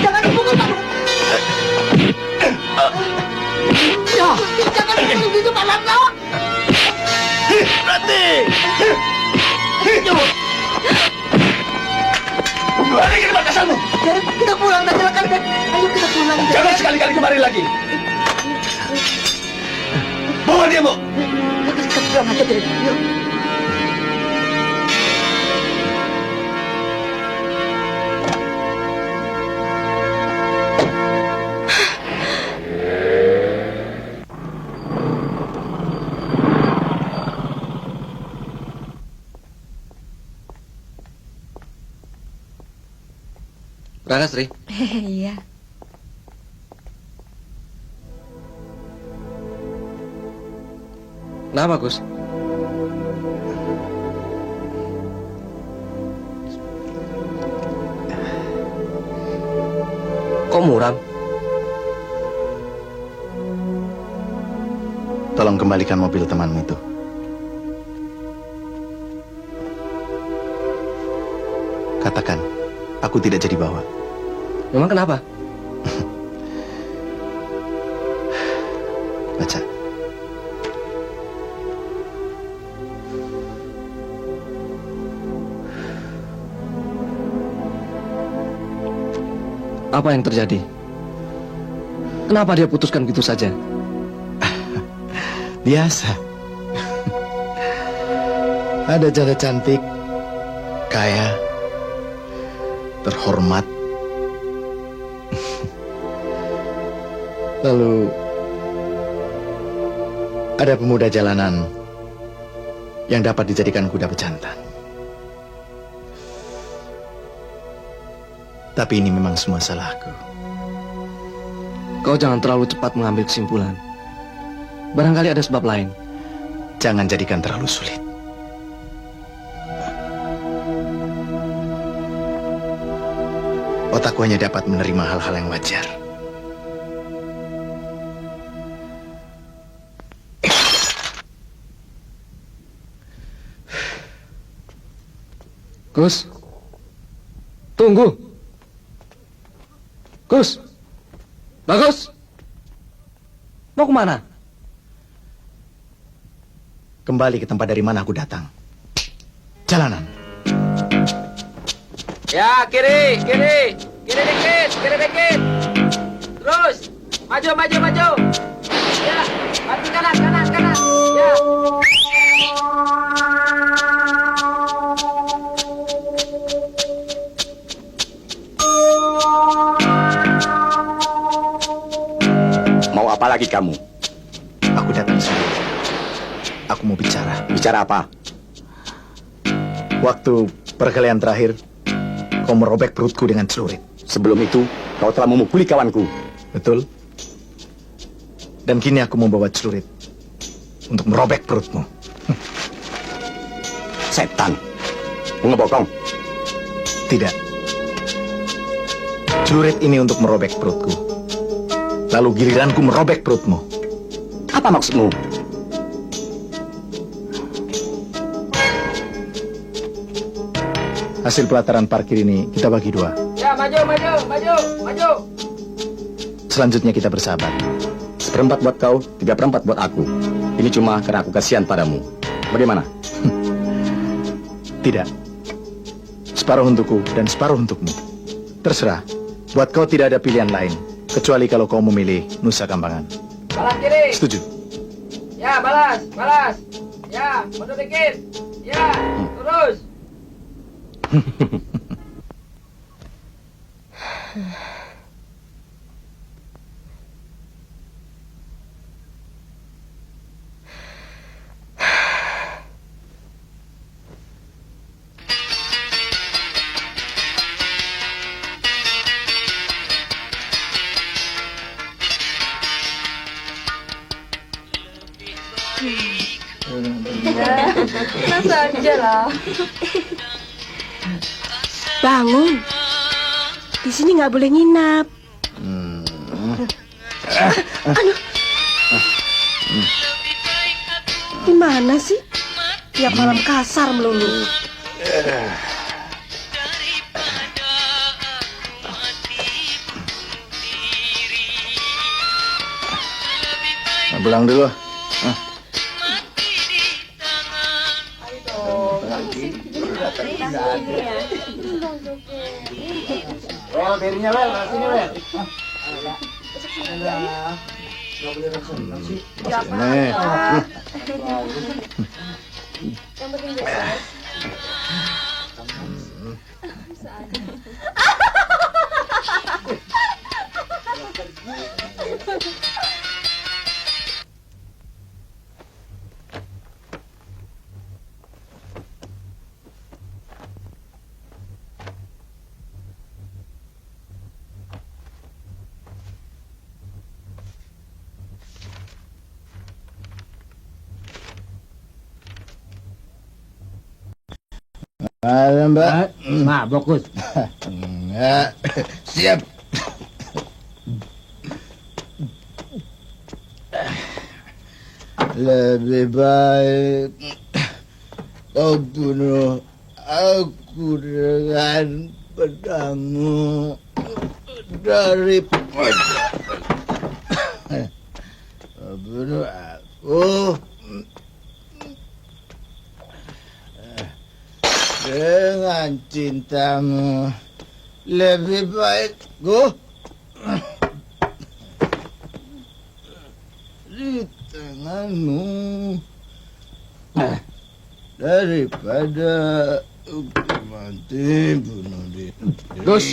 Jangan dipukul, Pak. Jangan dipukul gitu, Pak Lamno. Balikin batasanmu. Kita pulang, tak silakan, Den. Ayo kita pulang. Jangan sekali-kali kemari lagi. Bawa dia, Bu. Kita pulang aja, Den. Yuk. Berangkat, Sri. Iya. Kenapa, Gus? Kok muram? Tolong kembalikan mobil temanmu itu. Katakan, aku tidak jadi bawa. Memang kenapa? Baca. Apa yang terjadi? Kenapa dia putuskan begitu saja? Biasa. Ada janda cantik, kaya, terhormat. Lalu ada pemuda jalanan yang dapat dijadikan kuda pejantan. Tapi ini memang semua salahku. Kau jangan terlalu cepat mengambil kesimpulan. Barangkali ada sebab lain. Jangan jadikan terlalu sulit. Otakku hanya dapat menerima hal-hal yang wajar. Gus, tunggu. Gus, Bagus, mau kemana? Kembali ke tempat dari mana aku datang. Jalanan. Ya, kiri dikit. Terus, maju. Ya, maju kanan. Ya. Mau apa lagi kamu? Aku datang sini. Aku mau bicara. Bicara apa? Waktu perkelahian terakhir, kau merobek perutku dengan celurit. Sebelum itu, kau telah memukuli kawanku. Betul. Dan kini aku membawa celurit untuk merobek perutmu. Setan. Mengebokong. Tidak. Celurit ini untuk merobek perutku. Lalu giliranku merobek perutmu. Apa maksudmu? Hasil pelataran parkir ini kita bagi dua. Ya, maju. Selanjutnya kita bersahabat. 1/4 buat kau, 3/4 buat aku. Ini cuma karena aku kasihan padamu. Bagaimana? Tidak. Separuh untukku dan separuh untukmu. Terserah. Buat kau tidak ada pilihan lain. Kecuali kalau kau memilih Nusa Kambangan. Balas kiri. Setuju. Ya, balas. Ya, mundur dikit. Ya, terus. Masa aja lah. Bangun. Di sini nggak boleh nginap. Aduh. Gimana sih? Tiap malam kasar melulu. Pulang dulu. Well, berinya Wel, sini Wel. Halo Mbak. Nah, bagus. Siap. Lebih baik kau bunuh aku dengan pedangmu daripada bunuh aku dengan cintamu. Lebih baik di tanganmu daripada mati bunuh diri. Gus,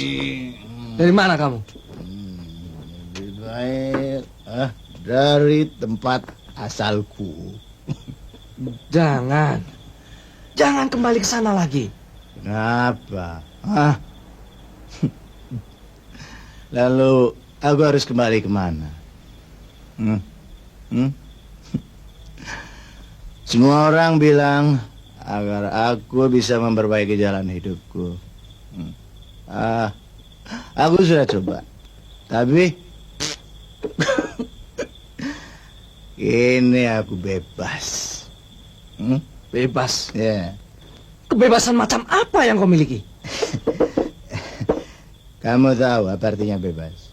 dari mana kamu? Lebih baik dari tempat asalku. Jangan kembali ke sana lagi. Kenapa? Lalu aku harus kembali kemana? Semua orang bilang agar aku bisa memperbaiki jalan hidupku. Aku sudah coba, tapi ini aku bebas. Bebas? Ya. Kebebasan macam apa yang kau miliki? Kamu tahu apa artinya bebas?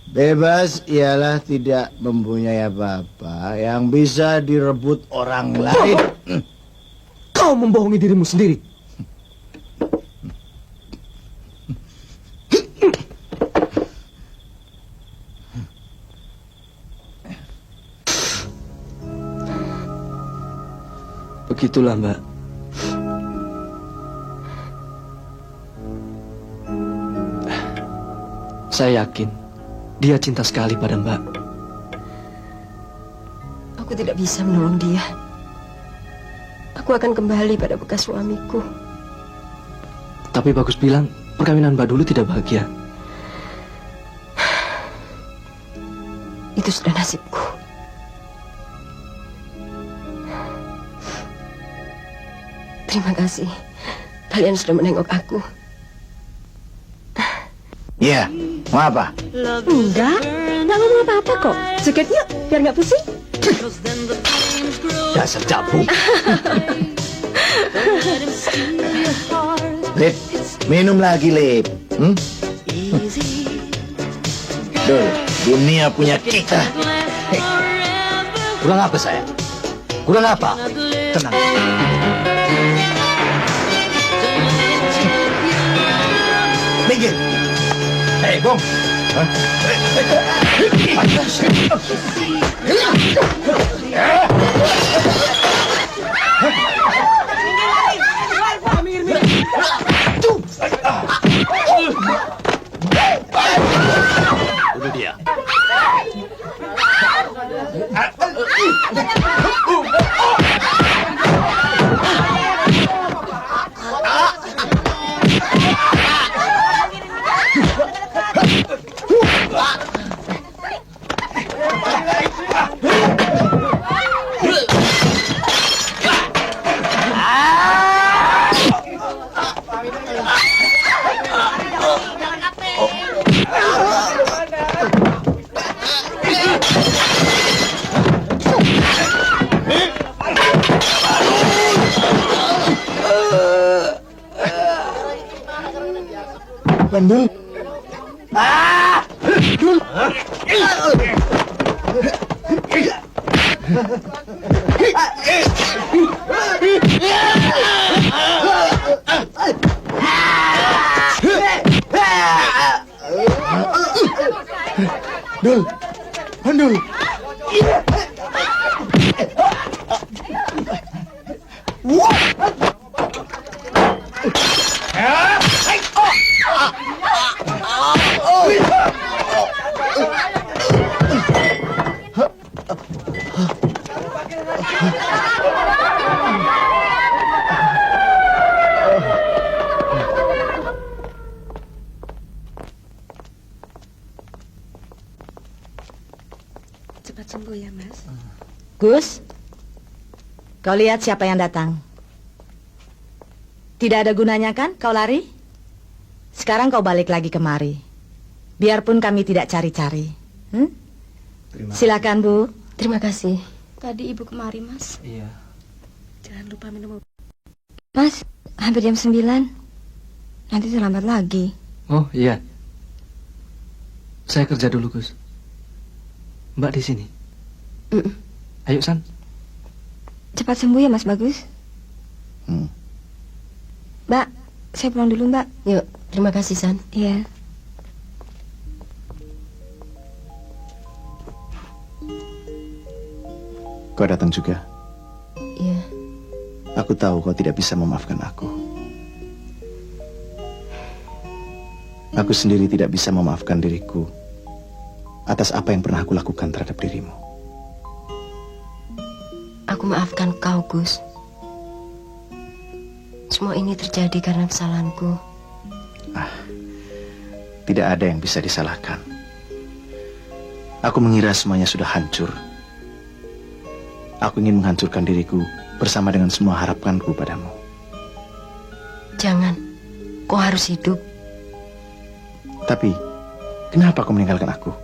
Bebas ialah tidak mempunyai apa-apa yang bisa direbut orang lain. Kau membohongi dirimu sendiri. Begitulah, Mbak. Saya yakin dia cinta sekali pada Mbak. Aku tidak bisa menolong dia. Aku akan kembali pada bekas suamiku. Tapi Bagus bilang perkawinan Mbak dulu tidak bahagia. Itu sudah nasibku. Terima kasih. Kalian sudah menengok aku. Iya, mau apa? Enggak ngomong apa-apa kok. Jaket yuk, biar nggak pusing. Dasar cabut. Lip, minum lagi, Lip. Dul, dunia punya kita. Kurang apa saya? Kurang apa? Tenang. cebong. Bunuh dia. Bandul. Dul. Bandul. Cepat sembuh ya, Mas. Gus, kau lihat siapa yang datang? Tidak ada gunanya kan kau lari? Sekarang kau balik lagi kemari. Biarpun kami tidak cari-cari. Silakan, Bu. Terima kasih. Tadi ibu kemari, Mas. Iya. Jangan lupa minum obat. Mas, hampir jam 9. Nanti terlambat lagi. Oh, iya. Saya kerja dulu, Gus. Mbak di sini. Ayo, San. Cepat sembuh ya, Mas Bagus. Mbak, saya pulang dulu, Mbak. Yuk, terima kasih, San. Iya. Kau datang juga. Iya. Aku tahu kau tidak bisa memaafkan aku. Aku sendiri tidak bisa memaafkan diriku atas apa yang pernah aku lakukan terhadap dirimu. Aku maafkan kau, Gus. Semua ini terjadi karena kesalahanku. Tidak ada yang bisa disalahkan. Aku mengira semuanya sudah hancur. Aku ingin menghancurkan diriku bersama dengan semua harapanku padamu. Jangan, kau harus hidup. Tapi, kenapa kau meninggalkan aku?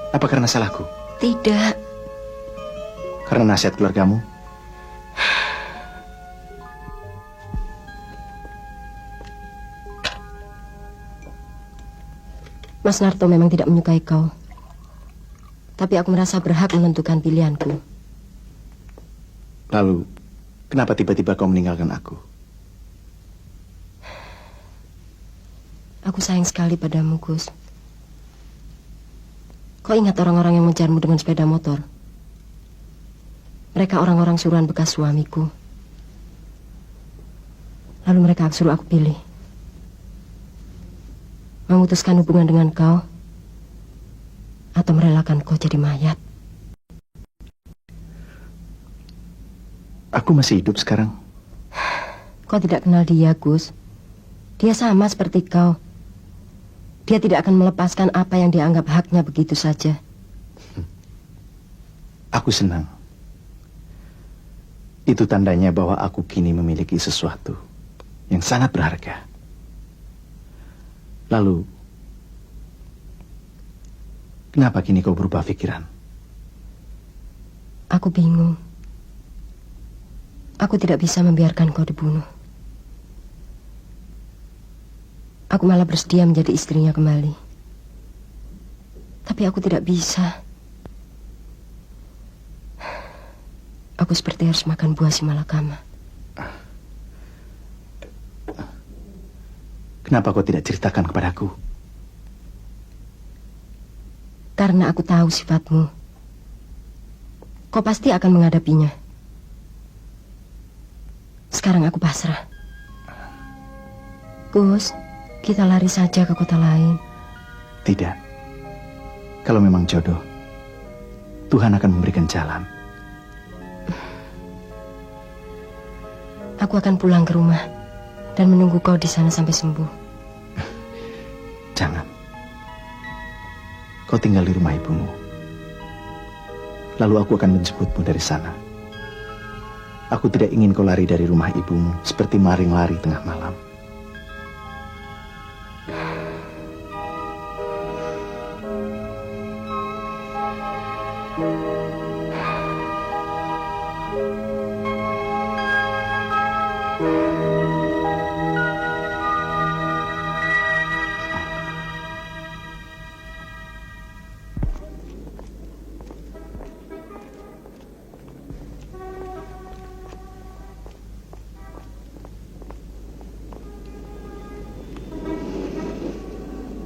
Apa karena salahku? Tidak. Karena nasihat keluargamu? Mas Narto memang tidak menyukai kau. Tapi aku merasa berhak menentukan pilihanku. Lalu, kenapa tiba-tiba kau meninggalkan aku? Aku sayang sekali padamu, Gus. Kau ingat orang-orang yang mengejarmu dengan sepeda motor? Mereka orang-orang suruhan bekas suamiku. Lalu mereka suruh aku pilih. Memutuskan hubungan dengan kau atau merelakan kau jadi mayat. Aku masih hidup sekarang. Kau tidak kenal dia, Gus. Dia sama seperti kau. Dia tidak akan melepaskan apa yang dianggap haknya begitu saja. Aku senang. Itu tandanya bahwa aku kini memiliki sesuatu yang sangat berharga. Lalu, kenapa kini kau berubah pikiran? Aku bingung. Aku tidak bisa membiarkan kau dibunuh. Aku malah bersedia menjadi istrinya kembali. Tapi aku tidak bisa. Aku seperti harus makan buah si malakama. Kenapa kau tidak ceritakan kepadaku? Karena aku tahu sifatmu. Kau pasti akan menghadapinya. Sekarang aku pasrah. Gus, kita lari saja ke kota lain. Tidak. Kalau memang jodoh, Tuhan akan memberikan jalan. Aku akan pulang ke rumah dan menunggu kau di sana sampai sembuh. Jangan. Kau tinggal di rumah ibumu. Lalu aku akan menjemputmu dari sana. Aku tidak ingin kau lari dari rumah ibumu seperti maring lari tengah malam.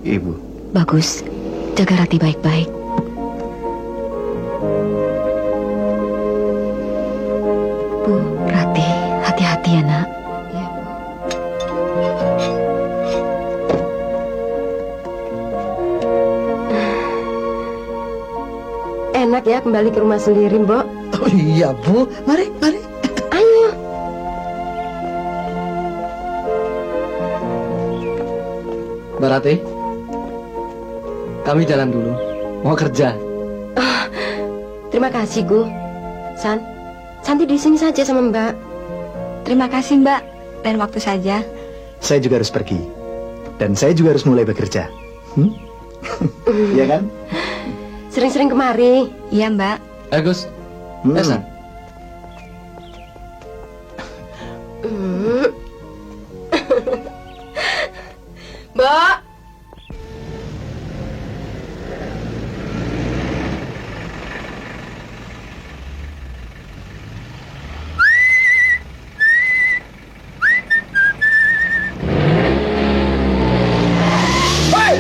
Ibu. Bagus, jaga Rati baik-baik. Bu, Rati, hati-hati ya nak. Ya, Bu. Enak ya kembali ke rumah sendiri, Mbok. Oh iya, Bu. Mari, mari. Ayo. Mbak Rati, kami jalan dulu. Mau kerja. Terima kasih, Gu. Santi di sini saja sama Mbak. Terima kasih, Mbak. Dan waktu saja. Saya juga harus pergi. Dan saya juga harus mulai bekerja. Iya kan? Sering-sering kemari. Iya, Mbak. Gus, San. Mbak.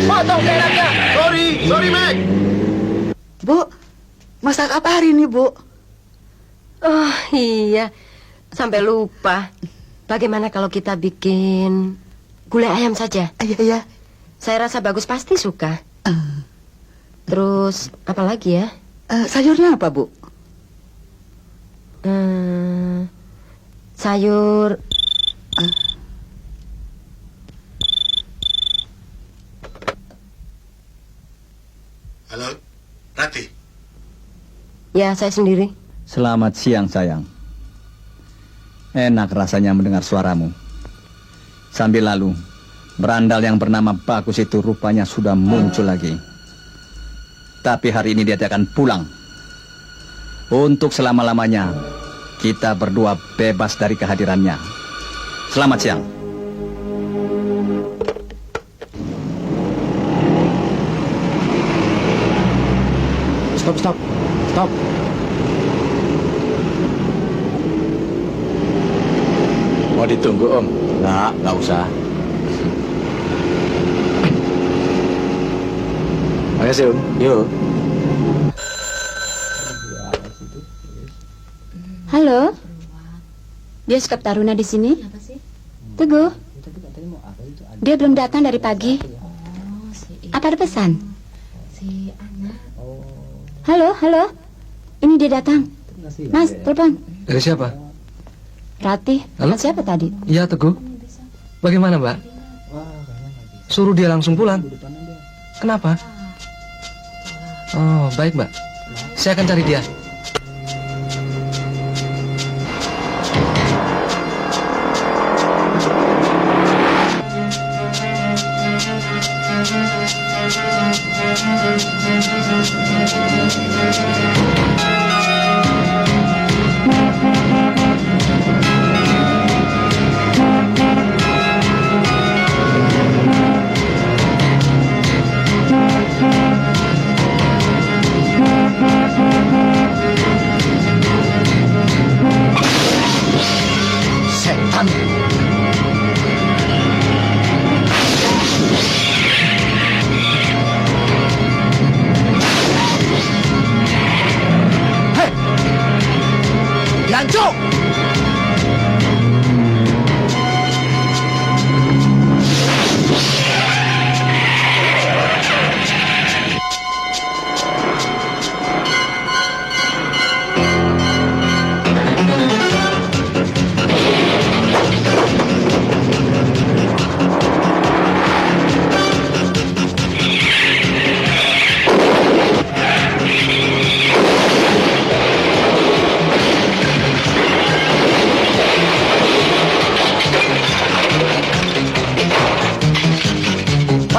Potong kenaknya. Sorry, Meg. Bu, masak apa hari ini, Bu? Oh iya, sampai lupa. Bagaimana kalau kita bikin gulai ayam saja? Iya. Saya rasa Bagus pasti suka. Terus apa lagi ya? Sayurnya apa, Bu? Sayur. Halo, Rati. Ya, saya sendiri. Selamat siang, sayang. Enak rasanya mendengar suaramu. Sambil lalu, berandal yang bernama Bagus itu rupanya sudah muncul lagi. Tapi hari ini dia akan pulang. Untuk selama-lamanya, kita berdua bebas dari kehadirannya. Selamat siang. Stop. Mau ditunggu, Om? Nggak usah. Makasih, Om. Yuk. Halo? Bioskop Taruna di sini? Teguh? Dia belum datang dari pagi. Apa ada pesan? Halo? Ini dia datang. Mas, telepon. Dari siapa? Rati. Halo? Siapa tadi? Iya, Teguh. Bagaimana, Mbak? Suruh dia langsung pulang. Kenapa? Oh, baik, Mbak. Saya akan cari dia.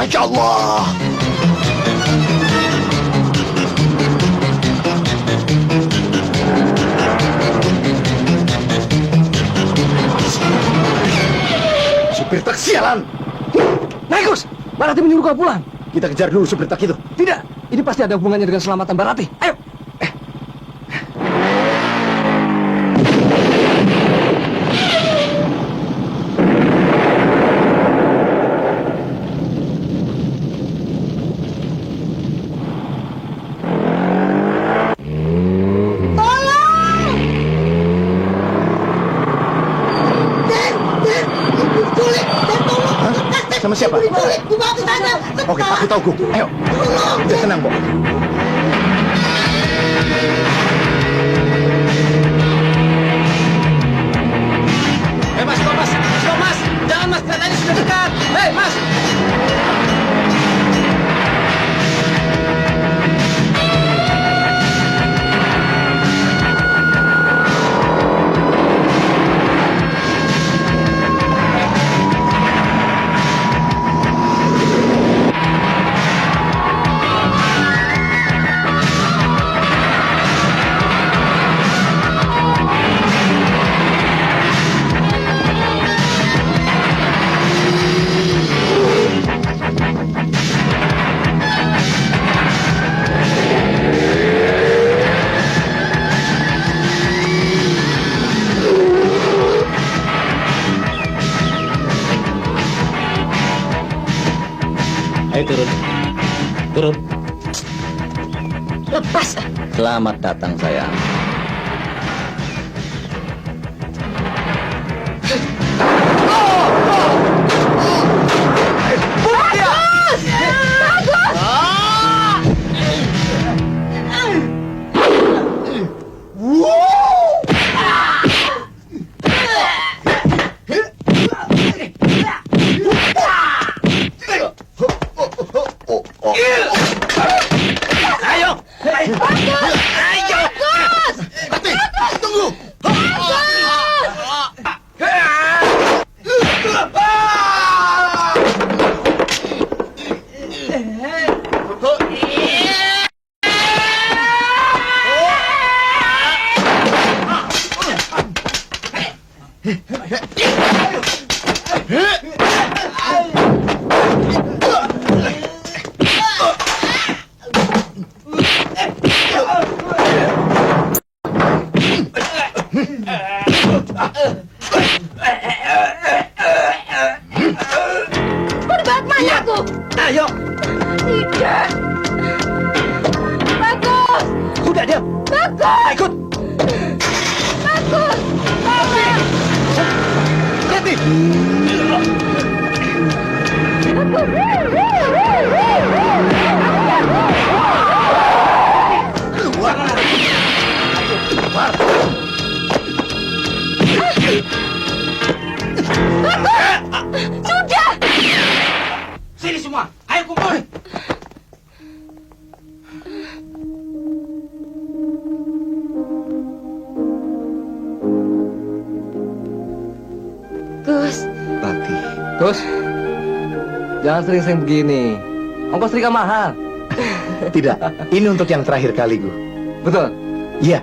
Masya Allah. Supir truk sialan. Naik, Gus. Mbak Rati menyuruh kau pulang. Kita kejar dulu supir truk itu. Tidak, ini pasti ada hubungannya dengan keselamatan Mbak Rati. Ayo. Sama siapa? Oke, aku tahu, Gu. Ayo. Udah tenang, Bo. Mas, stop mas, stop mas, jangan mas, keretanya sudah dekat. Hei mas. Ayo turun. Turun. Lepas. Selamat datang sayang. Berbuat mana aku? Ayo. Tidak. Bagus. Sudah diam. Bagus. Ikut. Bagus. Bagus. Rati. Keluar. Keluar. Sudah. Sini semua. Ayo kumpul. Gus. Rati. Gus, jangan sering-sering begini. Ongkos setrika mahal. Tidak, ini untuk yang terakhir kali, Gu. Betul? Iya.